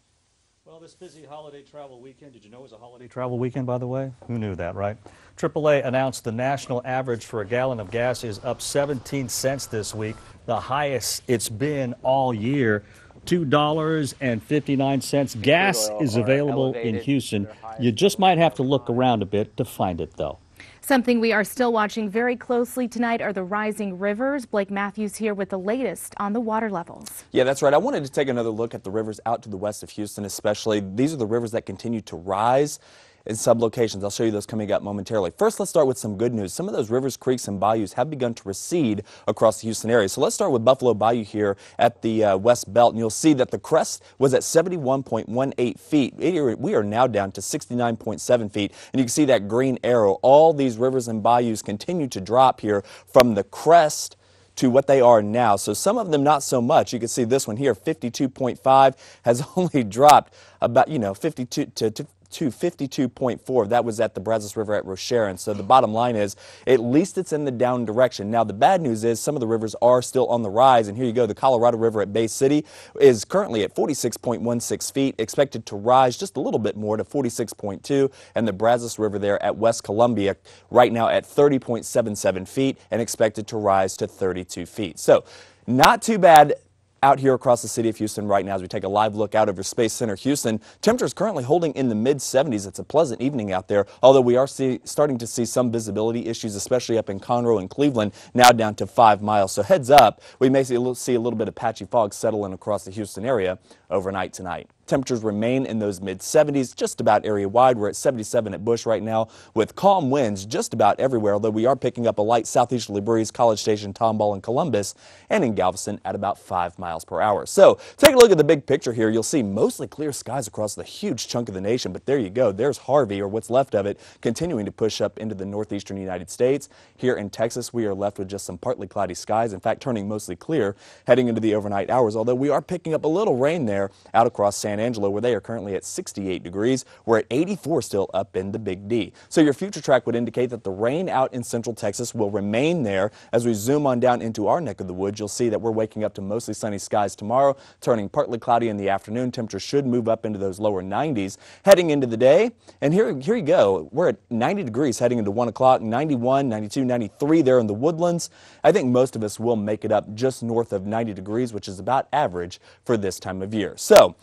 Well, this busy holiday travel weekend, did you know it was a holiday travel weekend, by the way? Who knew that, right? AAA announced the national average for a gallon of gas is up 17 cents this week, the highest it's been all year. $2.59. Gas is available in Houston. You just might have to look around a bit to find it, though. Something we are still watching very closely tonight are the rising rivers. Blake Matthews here with the latest on the water levels. Yeah, that's right. I wanted to take another look at the rivers out to the west of Houston especially. These are the rivers that continue to rise in some locations. I'll show you those coming up momentarily. First, let's start with some good news. Some of those rivers, creeks, and bayous have begun to recede across the Houston area. So let's start with Buffalo Bayou here at the West Belt, and you'll see that the crest was at 71.18 feet. We are now down to 69.7 feet, and you can see that green arrow. All these rivers and bayous continue to drop here from the crest to what they are now. So some of them not so much. You can see this one here, 52.5, has only dropped about, 52 to to 52.4. That was at the Brazos River at Rocher. And so the bottom line is, at least it's in the down direction. Now, the bad news is some of the rivers are still on the rise. And here you go. The Colorado River at Bay City is currently at 46.16 feet, expected to rise just a little bit more to 46.2. And the Brazos River there at West Columbia right now at 30.77 feet and expected to rise to 32 feet. So not too bad out here across the city of Houston right now as we take a live look out over Space Center Houston. Temperatures currently holding in the mid-70s. It's a pleasant evening out there, although we are starting to see some visibility issues, especially up in Conroe and Cleveland, now down to 5 miles. So heads up, we may see a little bit of patchy fog settle in across the Houston area overnight tonight. Temperatures remain in those mid-70s just about area-wide. We're at 77 at Bush right now with calm winds just about everywhere, although we are picking up a light southeasterly breeze, College Station, Tomball, and Columbus, and in Galveston at about 5 miles per hour. So take a look at the big picture here. You'll see mostly clear skies across the huge chunk of the nation, but there you go. There's Harvey, or what's left of it, continuing to push up into the northeastern United States. Here in Texas, we are left with just some partly cloudy skies, in fact, turning mostly clear heading into the overnight hours, although we are picking up a little rain there out across San Angelo, where they are currently at 68 degrees. We're at 84 still up in the Big D. So your future track would indicate that the rain out in central Texas will remain there. As we zoom on down into our neck of the woods, you'll see that we're waking up to mostly sunny skies tomorrow, turning partly cloudy in the afternoon. Temperatures should move up into those lower 90s heading into the day. And here you go. We're at 90 degrees heading into 1 o'clock, 91, 92, 93 there in the woodlands. I think most of us will make it up just north of 90 degrees, which is about average for this time of year. So,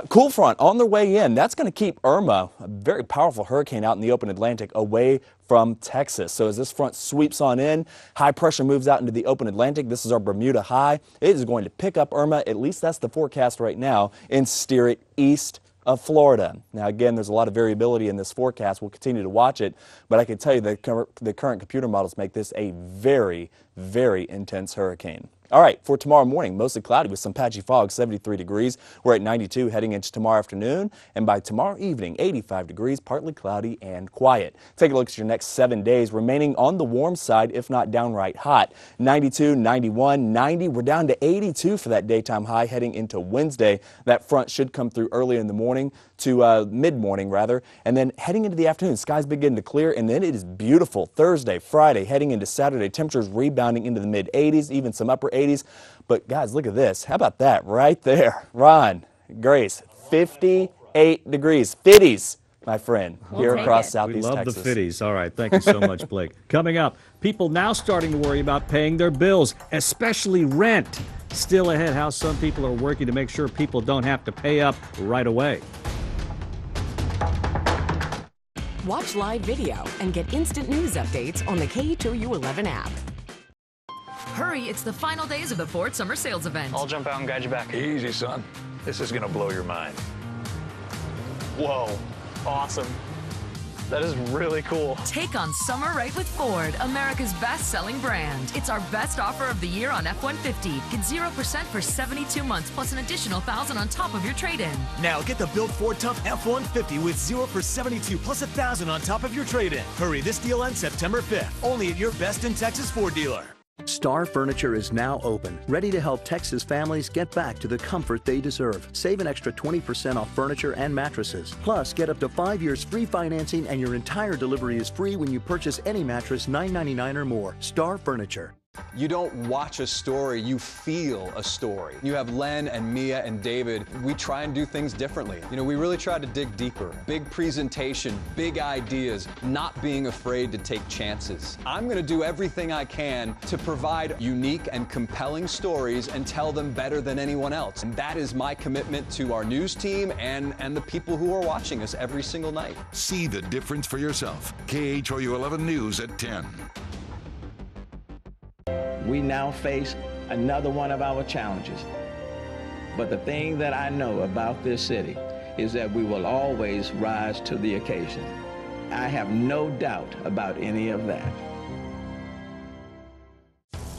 cool front on their way in. That's going to keep Irma, a very powerful hurricane out in the open Atlantic, away from Texas. So as this front sweeps on in, high pressure moves out into the open Atlantic. This is our Bermuda high. It is going to pick up Irma, at least that's the forecast right now, and steer it east of Florida. Now again, there's a lot of variability in this forecast. We'll continue to watch it, but I can tell you that the current computer models make this a very, very intense hurricane. All right, for tomorrow morning, mostly cloudy with some patchy fog, 73 degrees. We're at 92 heading into tomorrow afternoon, and by tomorrow evening, 85 degrees, partly cloudy and quiet. Take a look at your next 7 days, remaining on the warm side, if not downright hot. 92, 91, 90. We're down to 82 for that daytime high heading into Wednesday. That front should come through early in the morning to mid-morning, rather, and then heading into the afternoon, skies begin to clear, and then it is beautiful. Thursday, Friday, heading into Saturday, temperatures rebounding into the mid-80s, even some upper 80s. But guys, look at this. How about that right there? Ron, Grace, 58 degrees. 50s, my friend, here across southeast Texas. We love Texas. the 50s. All right, thank you so much, Blake. Coming up, people now starting to worry about paying their bills, especially rent. Still ahead, how some people are working to make sure people don't have to pay up right away. Watch live video and get instant news updates on the KHOU 11 app. Hurry, it's the final days of the Ford Summer Sales Event. I'll jump out and guide you back. Easy, son. This is gonna blow your mind. Whoa, awesome. That is really cool. Take on summer right with Ford, America's best-selling brand. It's our best offer of the year on F-150. Get 0% for 72 months plus an additional $1,000 on top of your trade-in. Now get the built Ford Tough F-150 with 0 for 72 plus $1,000 on top of your trade-in. Hurry, this deal ends September 5th. Only at your best in Texas Ford dealer. Star Furniture is now open, ready to help Texas families get back to the comfort they deserve. Save an extra 20% off furniture and mattresses. Plus, get up to 5 years free financing, and your entire delivery is free when you purchase any mattress $9.99 or more. Star Furniture. You don't watch a story, you feel a story. You have Len and Mia and David. We try and do things differently. You know, we really try to dig deeper. Big presentation, big ideas, not being afraid to take chances. I'm going to do everything I can to provide unique and compelling stories and tell them better than anyone else. And that is my commitment to our news team and the people who are watching us every single night. See the difference for yourself. KHOU 11 News at 10. We now face another one of our challenges. But the thing that I know about this city is that we will always rise to the occasion. I have no doubt about any of that.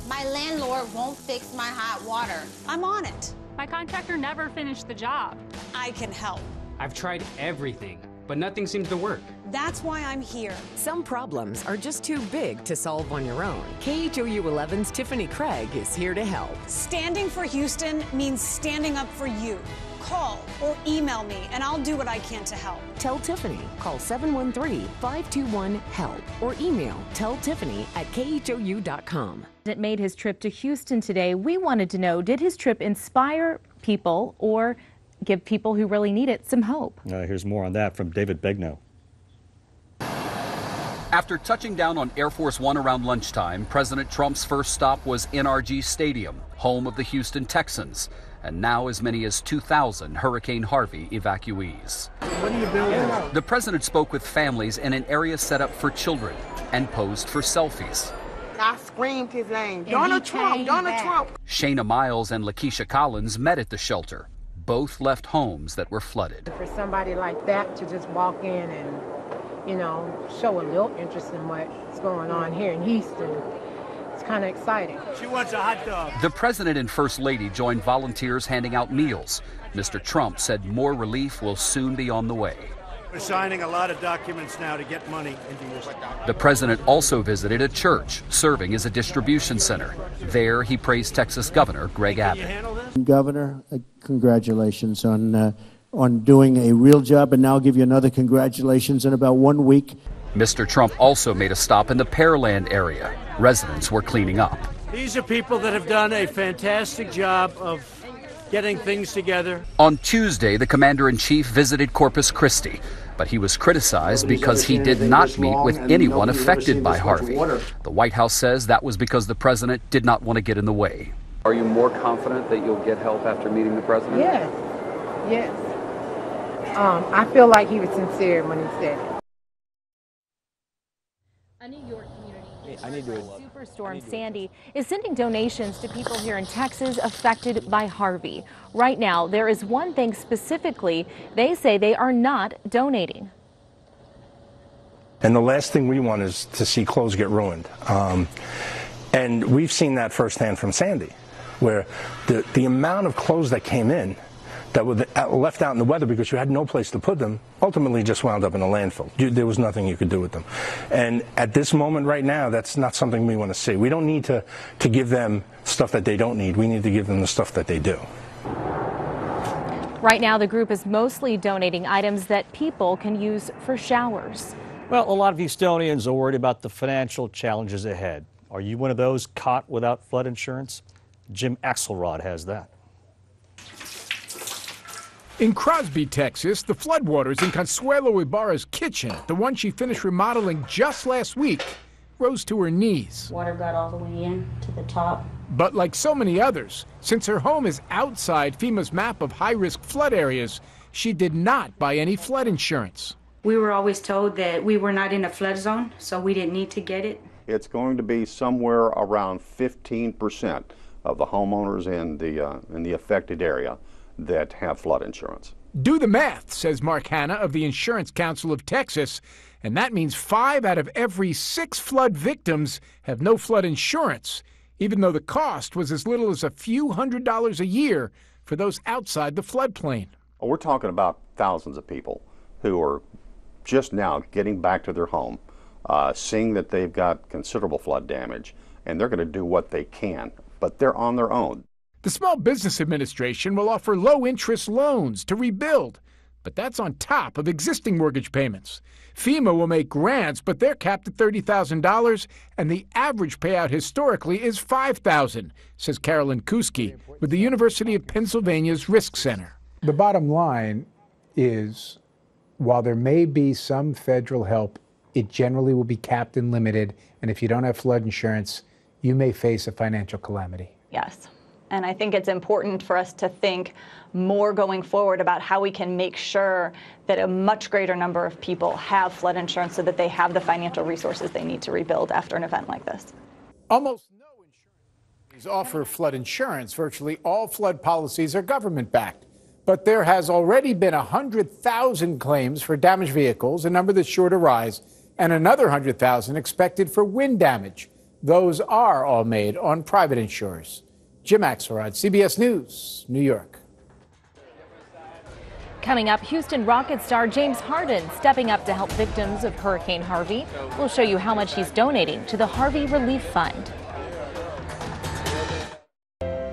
My landlord won't fix my hot water. I'm on it. My contractor never finished the job. I can help. I've tried everything, but nothing seems to work. That's why I'm here. Some problems are just too big to solve on your own. KHOU 11's Tiffany Craig is here to help. Standing for Houston means standing up for you. Call or email me, and I'll do what I can to help. Tell Tiffany. Call 713-521-HELP or email telltiffany@khou.com. It made his trip to Houston today. We wanted to know, did his trip inspire people or give people who really need it some hope? Here's more on that from David Begnaud. After touching down on Air Force One around lunchtime, President Trump's first stop was NRG Stadium, home of the Houston Texans, and now as many as 2,000 Hurricane Harvey evacuees. What are you building? The president spoke with families in an area set up for children and posed for selfies. I screamed his name, Donald Trump, Donald Trump. Shayna Miles and Lakeisha Collins met at the shelter. Both left homes that were flooded. For somebody like that to just walk in and, show a little interest in what's going on here in Houston, it's kind of exciting. She wants a hot dog. The president and first lady joined volunteers handing out meals. Mr. Trump said more relief will soon be on the way. We're signing a lot of documents now to get money into Houston. The president also visited a church serving as a distribution center. There, he praised Texas Governor Greg Abbott. Governor, congratulations on doing a real job, and now I'll give you another congratulations in about 1 week. Mr. Trump also made a stop in the Pearland area. Residents were cleaning up. These are people that have done a fantastic job of getting things together. On Tuesday, the commander-in-chief visited Corpus Christi, but he was criticized because he did not meet with anyone affected by Harvey. The White House says that was because the president did not want to get in the way. Are you more confident that you'll get help after meeting the president? Yes. I feel like he was sincere when he said it. A New York community Superstorm Sandy is sending donations to people here in Texas affected by Harvey. Right now, there is one thing specifically they say they are not donating. And the last thing we want is to see clothes get ruined. And we've seen that firsthand from Sandy, where the amount of clothes that came in that were left out in the weather because you had no place to put them, ultimately just wound up in a landfill. There was nothing you could do with them. And at this moment right now, that's not something we want to see. We don't need to give them stuff that they don't need. We need to give them the stuff that they do. Right now, the group is mostly donating items that people can use for showers. Well, a lot of Houstonians are worried about the financial challenges ahead. Are you one of those caught without flood insurance? Jim Axelrod has that. In Crosby, Texas, the floodwaters in Consuelo Ibarra's kitchen, the one she finished remodeling just last week, rose to her knees. Water got all the way in to the top. But like so many others, since her home is outside FEMA's map of high-risk flood areas, she did not buy any flood insurance. We were always told that we were not in a flood zone, so we didn't need to get it. It's going to be somewhere around 15% of the homeowners in the affected area that have flood insurance. Do the math, says Mark Hanna of the Insurance Council of Texas, and that means 5 out of every 6 flood victims have no flood insurance, even though the cost was as little as a few $100s a year for those outside the floodplain. We're talking about thousands of people who are just now getting back to their home, seeing that they've got considerable flood damage, and they're going to do what they can, but they're on their own. The Small Business Administration will offer low-interest loans to rebuild, but that's on top of existing mortgage payments. FEMA will make grants, but they're capped at $30,000, and the average payout historically is $5,000, says Carolyn Kuski with the University of Pennsylvania's Risk Center. The bottom line is, while there may be some federal help, it generally will be capped and limited, and if you don't have flood insurance, you may face a financial calamity. Yes. And I think it's important for us to think more going forward about how we can make sure that a much greater number of people have flood insurance so that they have the financial resources they need to rebuild after an event like this. Almost no insurance companies offer flood insurance. Virtually all flood policies are government-backed. But there has already been 100,000 claims for damaged vehicles, a number that's sure to rise, and another 100,000 expected for wind damage. Those are all made on private insurers. Jim Axelrod, CBS News, New York. Coming up, Houston Rockets star James Harden stepping up to help victims of Hurricane Harvey. We'll show you how much he's donating to the Harvey Relief Fund.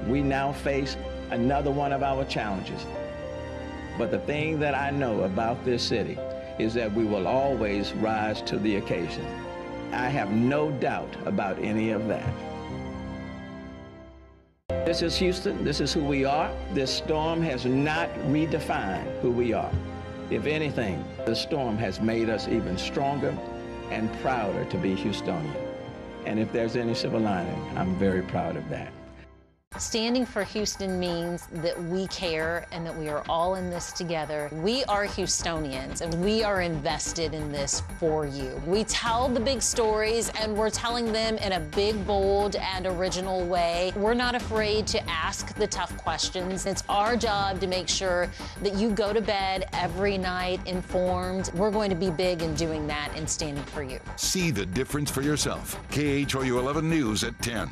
We now face another one of our challenges. But the thing that I know about this city is that we will always rise to the occasion. I have no doubt about any of that. This is Houston. This is who we are. This storm has not redefined who we are. If anything, the storm has made us even stronger and prouder to be Houstonian. And if there's any silver lining, I'm very proud of that. Standing for Houston means that we care and that we are all in this together. We are Houstonians and we are invested in this for you. We tell the big stories and we're telling them in a big, bold, and original way. We're not afraid to ask the tough questions. It's our job to make sure that you go to bed every night informed. We're going to be big in doing that and standing for you. See the difference for yourself. KHOU 11 News at 10.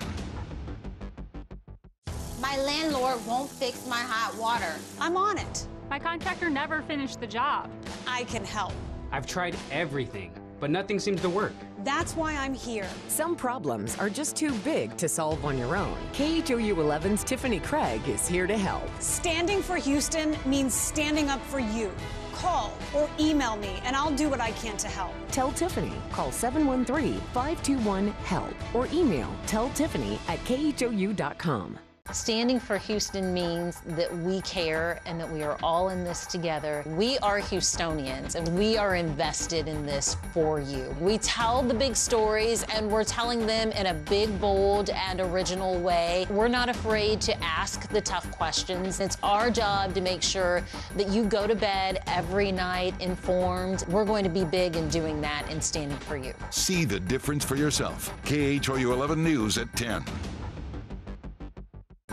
My landlord won't fix my hot water. I'm on it. My contractor never finished the job. I can help. I've tried everything, but nothing seems to work. That's why I'm here. Some problems are just too big to solve on your own. KHOU 11's Tiffany Craig is here to help. Standing for Houston means standing up for you. Call or email me, and I'll do what I can to help. Tell Tiffany. Call 713-521-HELP or email telltiffany@khou.com. Standing for Houston means that we care and that we are all in this together. We are Houstonians and we are invested in this for you. We tell the big stories and we're telling them in a big, bold, and original way. We're not afraid to ask the tough questions. It's our job to make sure that you go to bed every night informed. We're going to be big in doing that and standing for you. See the difference for yourself. KHOU 11 News at 10.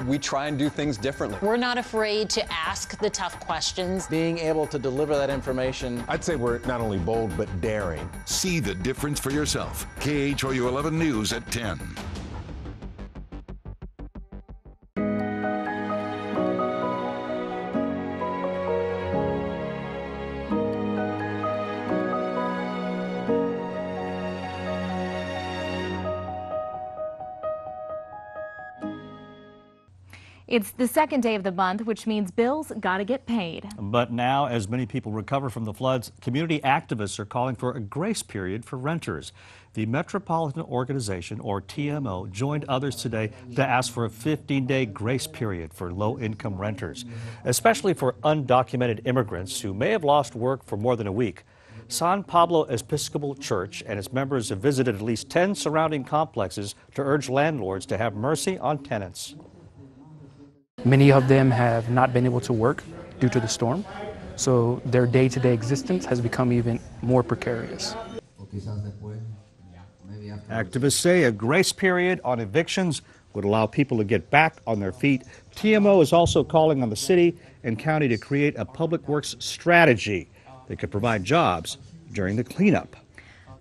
We try and do things differently. We're not afraid to ask the tough questions. Being able to deliver that information. I'd say we're not only bold, but daring. See the difference for yourself. KHOU 11 News at 10. It's the second day of the month, which means bills gotta get paid. But now, as many people recover from the floods, community activists are calling for a grace period for renters. The Metropolitan Organization, or TMO, joined others today to ask for a 15-day grace period for low-income renters, especially for undocumented immigrants who may have lost work for more than a week. San Pablo Episcopal Church and its members have visited at least 10 surrounding complexes to urge landlords to have mercy on tenants. Many of them have not been able to work due to the storm, so their day-to-day existence has become even more precarious. Activists say a grace period on evictions would allow people to get back on their feet. TMO is also calling on the city and county to create a public works strategy that could provide jobs during the cleanup.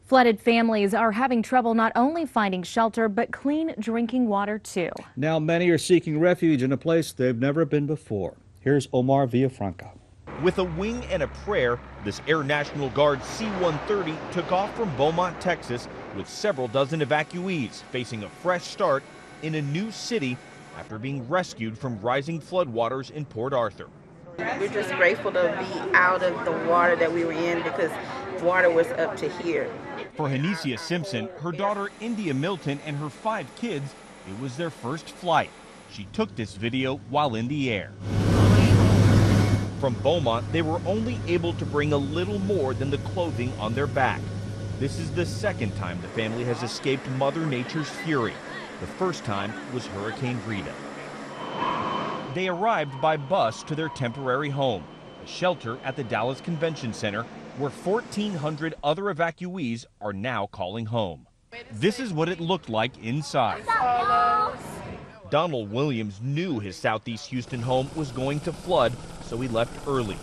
Flooded families are having trouble not only finding shelter, but clean drinking water, too. Now many are seeking refuge in a place they've never been before. Here's Omar Villafranca. With a wing and a prayer, this Air National Guard C-130 took off from Beaumont, Texas, with several dozen evacuees facing a fresh start in a new city after being rescued from rising floodwaters in Port Arthur. We're just grateful to be out of the water that we were in because water was up to here. For Hanicia Simpson, her daughter India Milton, and her 5 kids, it was their first flight. She took this video while in the air. From Beaumont, they were only able to bring a little more than the clothing on their back. This is the second time the family has escaped Mother Nature's fury. The first time was Hurricane Rita. They arrived by bus to their temporary home, a shelter at the Dallas Convention Center, where 1,400 other evacuees are now calling home. This is what it looked like inside. Donald Williams knew his Southeast Houston home was going to flood, so he left early.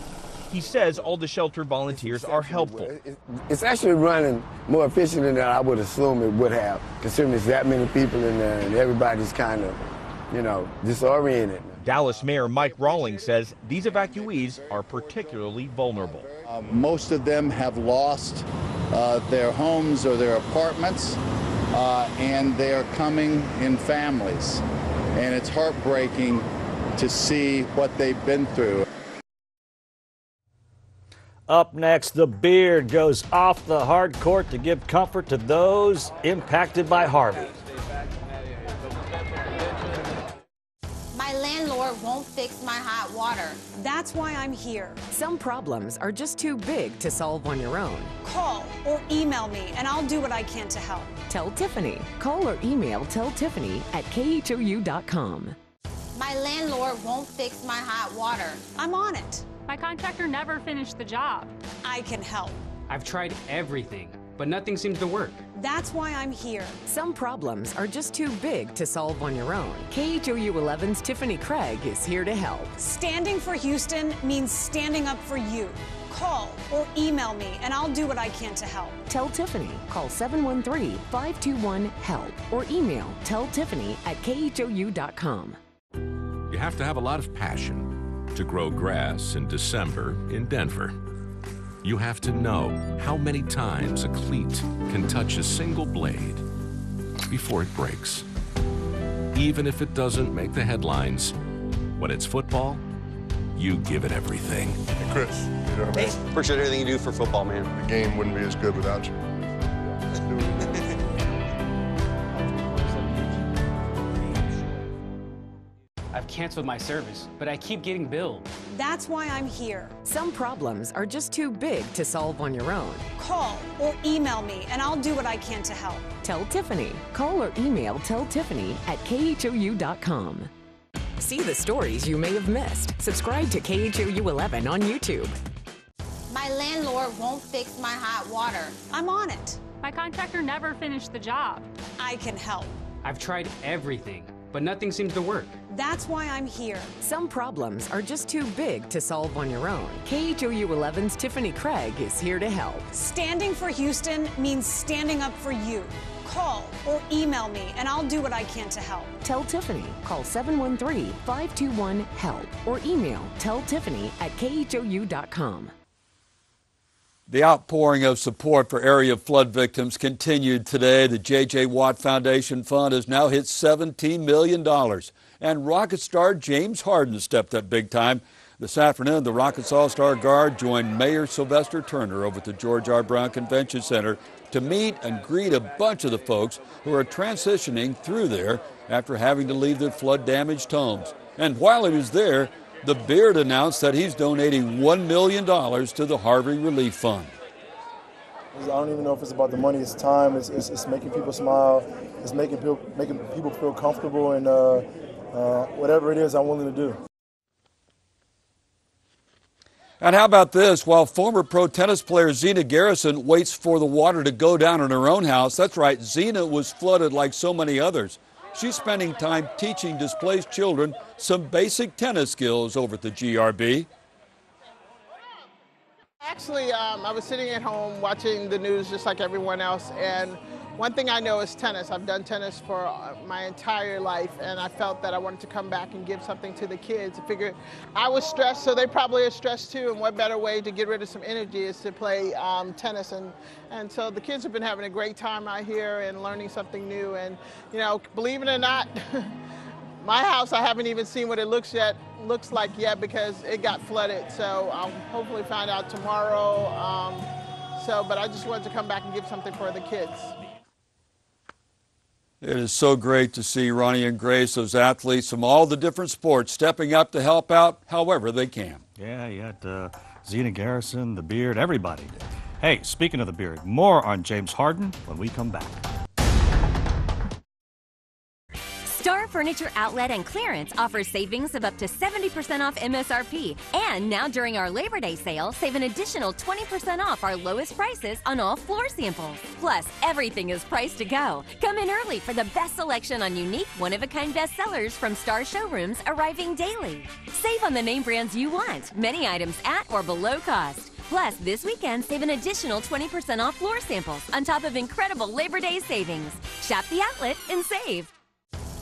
He says all the shelter volunteers are helpful. It's actually running more efficient than I would assume it would have, considering there's that many people in there and everybody's kind of, disoriented. Dallas Mayor Mike Rawlings says these evacuees are particularly vulnerable. Most of them have lost their homes or their apartments, and they are coming in families. And it's heartbreaking to see what they've been through. Up next, the Beard goes off the hard court to give comfort to those impacted by Harvey. My landlord won't fix my hot water. That's why I'm here. Some problems are just too big to solve on your own. Call or email me, and I'll do what I can to help. Tell Tiffany. Call or email Tell Tiffany at KHOU.com. My landlord won't fix my hot water. I'm on it. My contractor never finished the job. I can help. I've tried everything, but nothing seems to work. That's why I'm here. Some problems are just too big to solve on your own. KHOU 11's Tiffany Craig is here to help. Standing for Houston means standing up for you. Call or email me, and I'll do what I can to help. Tell Tiffany. Call 713-521-HELP or email telltiffany at KHOU.com. You have to have a lot of passion to grow grass in December in Denver. You have to know how many times a cleat can touch a single blade before it breaks. Even if it doesn't make the headlines, when it's football, you give it everything. Hey, Chris, you know what I mean? Appreciate everything you do for football, man. The game wouldn't be as good without you. I've canceled my service, but I keep getting billed. That's why I'm here. Some problems are just too big to solve on your own. Call or email me, and I'll do what I can to help. Tell Tiffany. Call or email Tell Tiffany at KHOU.com. See the stories you may have missed. Subscribe to KHOU 11 on YouTube. My landlord won't fix my hot water. I'm on it. My contractor never finished the job. I can help. I've tried everything, but nothing seems to work. That's why I'm here. Some problems are just too big to solve on your own. KHOU 11's Tiffany Craig is here to help. Standing for Houston means standing up for you. Call or email me, and I'll do what I can to help. Tell Tiffany. Call 713-521-HELP or email telltiffany at KHOU.com. The outpouring of support for area flood victims continued today. The J.J. Watt Foundation Fund has now hit $17 million. And Rocket star James Harden stepped up big time. This afternoon, the Rockets All-Star Guard joined Mayor Sylvester Turner over at the George R. Brown Convention Center to meet and greet a bunch of the folks who are transitioning through there after having to leave their flood-damaged homes. And while he was there, the Beard announced that he's donating $1 million to the Harvey Relief Fund. I don't even know if it's about the money. It's time. It's making people smile. It's making people feel comfortable, and whatever it is, I'm willing to do. And how about this? While former pro tennis player Zina Garrison waits for the water to go down in her own house, that's right, Zina was flooded like so many others. She's spending time teaching displaced children some basic tennis skills over at the GRB. Actually, I was sitting at home watching the news just like everyone else, and one thing I know is tennis. I've done tennis for my entire life, and I felt that I wanted to come back and give something to the kids. I figured I was stressed, so they probably are stressed too, and what better way to get rid of some energy is to play tennis. And so the kids have been having a great time out here and learning something new. And, you know, believe it or not, my house, I haven't even seen what it looks like yet because it got flooded. So I'll hopefully find out tomorrow. But I just wanted to come back and give something for the kids. It is so great to see Ronnie and Grace, those athletes from all the different sports, stepping up to help out however they can. Yeah, you had Zina Garrison, the Beard, everybody did. Hey, speaking of the Beard, more on James Harden when we come back. Star Furniture Outlet and Clearance offers savings of up to 70% off MSRP. And now during our Labor Day sale, save an additional 20% off our lowest prices on all floor samples. Plus, everything is priced to go. Come in early for the best selection on unique, one-of-a-kind bestsellers from Star showrooms arriving daily. Save on the name brands you want, many items at or below cost. Plus, this weekend, save an additional 20% off floor samples on top of incredible Labor Day savings. Shop the outlet and save.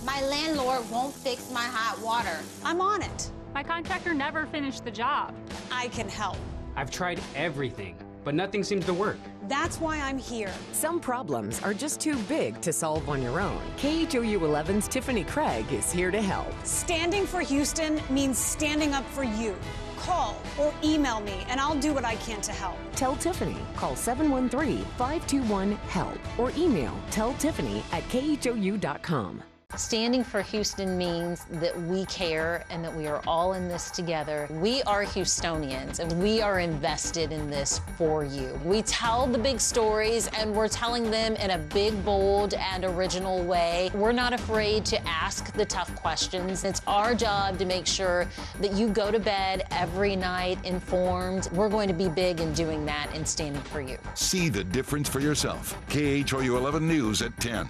My landlord won't fix my hot water. I'm on it. My contractor never finished the job. I can help. I've tried everything, but nothing seems to work. That's why I'm here. Some problems are just too big to solve on your own. KHOU 11's Tiffany Craig is here to help. Standing for Houston means standing up for you. Call or email me, and I'll do what I can to help. Tell Tiffany. Call 713-521-HELP or email telltiffany@khou.com. Standing for Houston means that we care and that we are all in this together. We are Houstonians and we are invested in this for you. We tell the big stories and we're telling them in a big, bold, and original way. We're not afraid to ask the tough questions. It's our job to make sure that you go to bed every night informed. We're going to be big in doing that and standing for you. See the difference for yourself. KHOU 11 News at 10.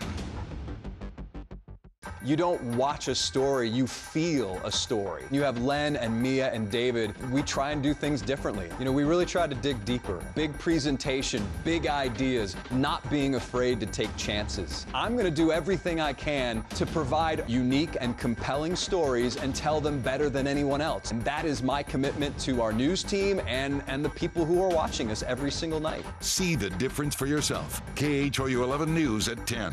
You don't watch a story, you feel a story. You have Len and Mia and David. We try and do things differently. You know, we really try to dig deeper. Big presentation, big ideas, not being afraid to take chances. I'm going to do everything I can to provide unique and compelling stories and tell them better than anyone else. And that is my commitment to our news team and the people who are watching us every single night. See the difference for yourself. KHOU 11 News at 10.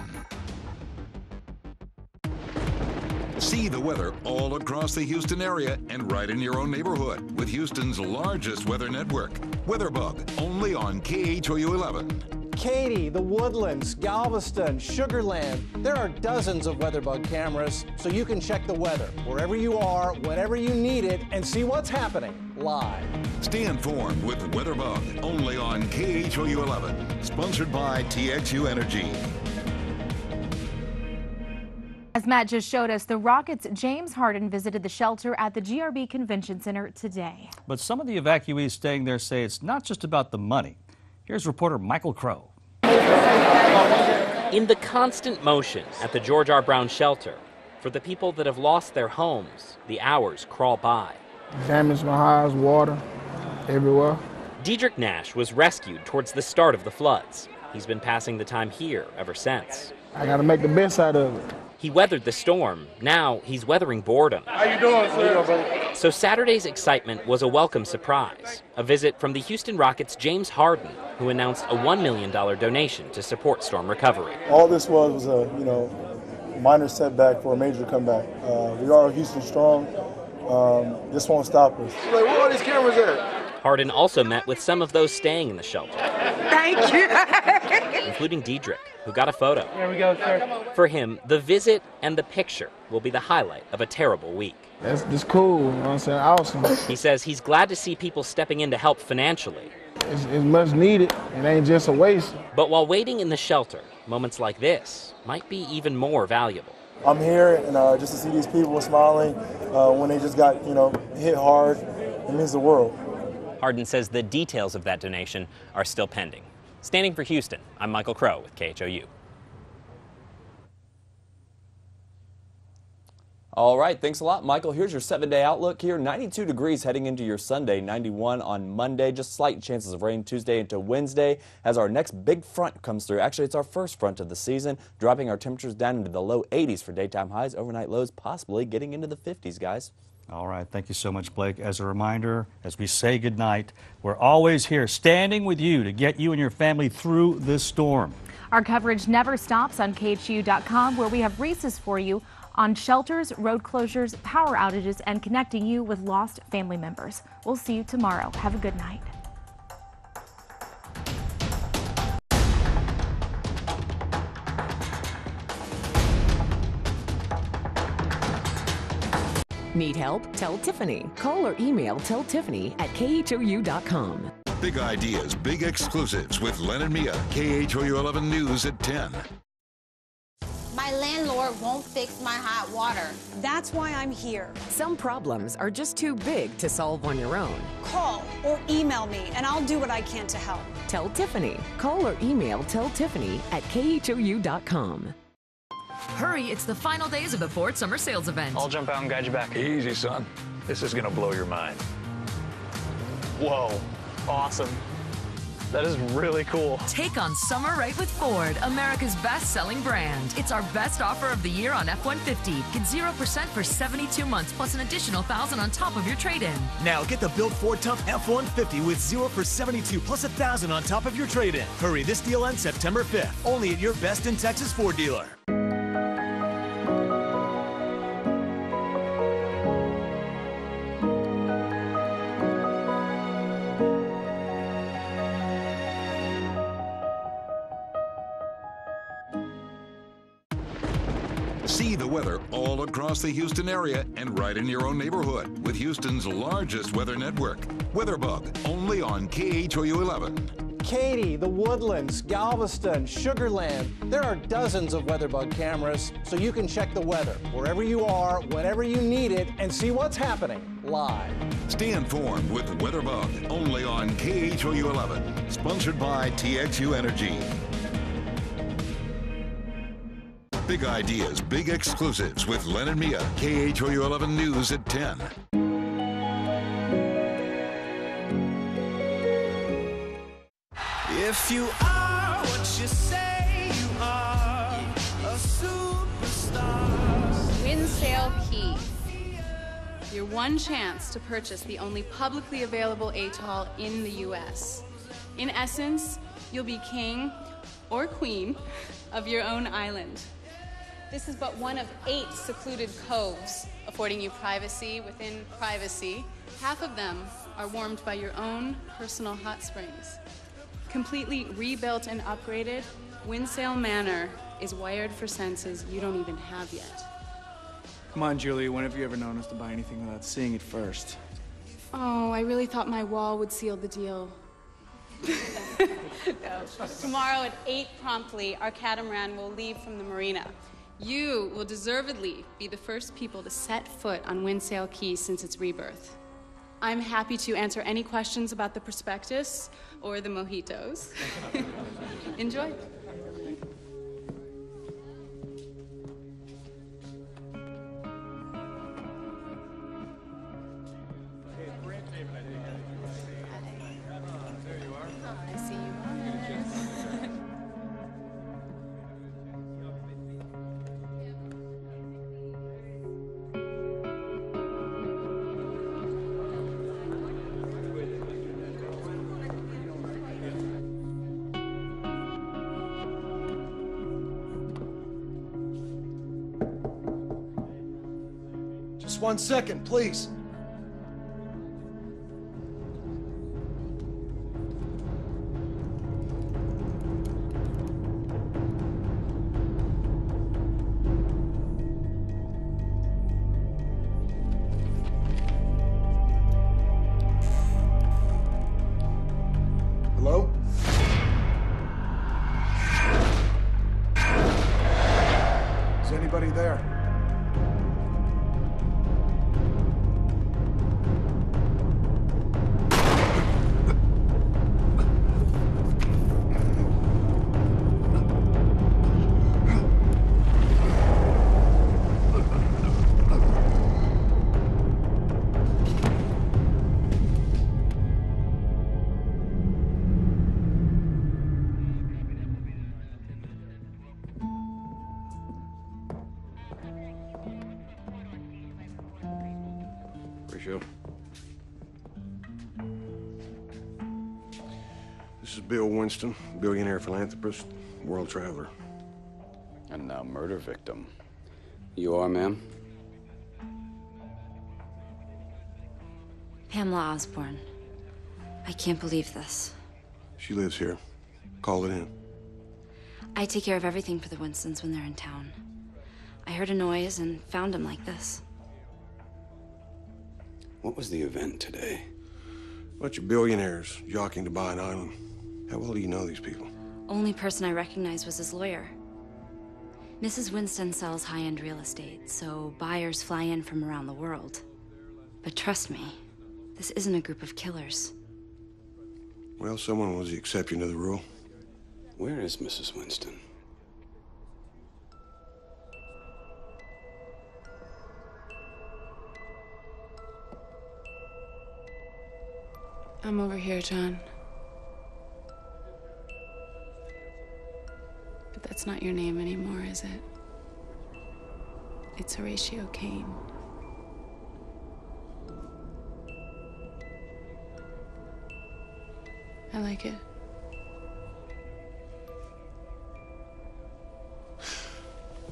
See the weather all across the Houston area and right in your own neighborhood with Houston's largest weather network. WeatherBug, only on KHOU 11. Katy, the Woodlands, Galveston, Sugarland. There are dozens of WeatherBug cameras, so you can check the weather wherever you are, whenever you need it, and see what's happening live. Stay informed with WeatherBug, only on KHOU 11. Sponsored by TXU Energy. As Matt just showed us, the Rockets' James Harden visited the shelter at the GRB Convention Center today. But some of the evacuees staying there say it's not just about the money. Here's reporter Michael KHOU. In the constant motion at the George R. Brown shelter, for the people that have lost their homes, the hours crawl by. Damaged my house, water everywhere. Diedrich Nash was rescued towards the start of the floods. He's been passing the time here ever since. I got to make the best out of it. He weathered the storm. Now he's weathering boredom. How you doing, sir? So Saturday's excitement was a welcome surprise. A visit from the Houston Rockets' James Harden, who announced a $1 million donation to support storm recovery. All this was a minor setback for a major comeback. We are Houston strong. This won't stop us. Like, where are these cameras at? Harden also met with some of those staying in the shelter. Thank you. Including Diedrich, who got a photo. Here we go, sir. For him, the visit and the picture will be the highlight of a terrible week. That's cool, you know what I'm saying? Awesome. He says he's glad to see people stepping in to help financially. It's much needed. It ain't just a waste. But while waiting in the shelter, moments like this might be even more valuable. I'm here, and just to see these people smiling when they just got, hit hard, it means the world. Harden says the details of that donation are still pending. Standing for Houston, I'm Michael KHOU with KHOU. All right, thanks a lot, Michael. Here's your 7-day outlook here. 92 degrees heading into your Sunday, 91 on Monday. Just slight chances of rain Tuesday into Wednesday as our next big front comes through. Actually, it's our first front of the season, dropping our temperatures down into the low 80s for daytime highs. Overnight lows possibly getting into the 50s, guys. All right, thank you so much, Blake. As a reminder, as we say goodnight, we're always here standing with you to get you and your family through this storm. Our coverage never stops on KHOU.com, where we have races for you on shelters, road closures, power outages, and connecting you with lost family members. We'll see you tomorrow. Have a good night. Need help? Tell Tiffany. Call or email telltiffany@khou.com. Big ideas, big exclusives with Len and Mia. KHOU 11 News at 10. My landlord won't fix my hot water. That's why I'm here. Some problems are just too big to solve on your own. Call or email me, and I'll do what I can to help. Tell Tiffany. Call or email telltiffany@khou.com. Hurry, it's the final days of the Ford Summer Sales Event. I'll jump out and guide you back. Easy, son. This is gonna blow your mind. Whoa, awesome. That is really cool. Take on summer right with Ford, America's best-selling brand. It's our best offer of the year on F-150. Get 0% for 72 months plus an additional $1,000 on top of your trade-in. Now get the Built Ford Tough F-150 with 0 for 72 plus $1,000 on top of your trade-in. Hurry, this deal ends September 5th. Only at your best in Texas Ford dealer. See the weather all across the Houston area and right in your own neighborhood with Houston's largest weather network. WeatherBug, only on KHOU 11. Katy, the Woodlands, Galveston, Sugar Land. There are dozens of WeatherBug cameras, so you can check the weather wherever you are, whenever you need it, and see what's happening live. Stay informed with WeatherBug, only on KHOU 11. Sponsored by TXU Energy. Big ideas, big exclusives with Len and Mia. KHOU 11 News at 10. If you are what you say you are, a superstar. Windsail Key. Your one chance to purchase the only publicly available atoll in the U.S. In essence, you'll be king or queen of your own island. This is but one of 8 secluded coves, affording you privacy within privacy. Half of them are warmed by your own personal hot springs. Completely rebuilt and upgraded, Windsail Manor is wired for senses you don't even have yet. Come on, Julie, when have you ever known us to buy anything without seeing it first? Oh, I really thought my wall would seal the deal. No. Tomorrow at 8 promptly, our catamaran will leave from the marina. You will deservedly be the first people to set foot on Windsail Key since its rebirth. I'm happy to answer any questions about the prospectus or the mojitos. Enjoy. I see you. Just 1 second, please. Hello? Is anybody there? Ratio. This is Bill Winston, billionaire philanthropist, world traveler. And now murder victim. You are, ma'am? Pamela Osborne. I can't believe this. She lives here. Call it in. I take care of everything for the Winstons when they're in town. I heard a noise and found him like this. What was the event today? Bunch of billionaires jockeying to buy an island. How well do you know these people? Only person I recognized was his lawyer. Mrs. Winston sells high-end real estate, so buyers fly in from around the world. But trust me, this isn't a group of killers. Well, someone was the exception to the rule. Where is Mrs. Winston? I'm over here, John. But that's not your name anymore, is it? It's Horatio Kane. I like it.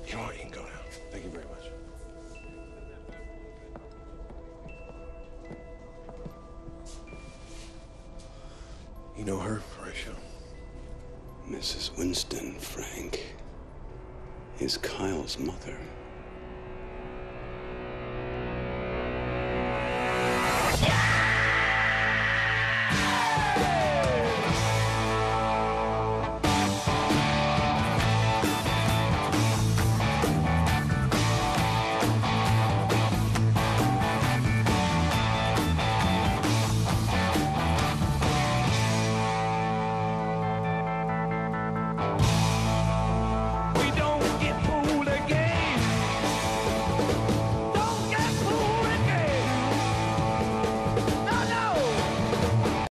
You know what? You can go now. Thank you very much. You know her, Horatio? Mrs. Winston, Frank, is Kyle's mother.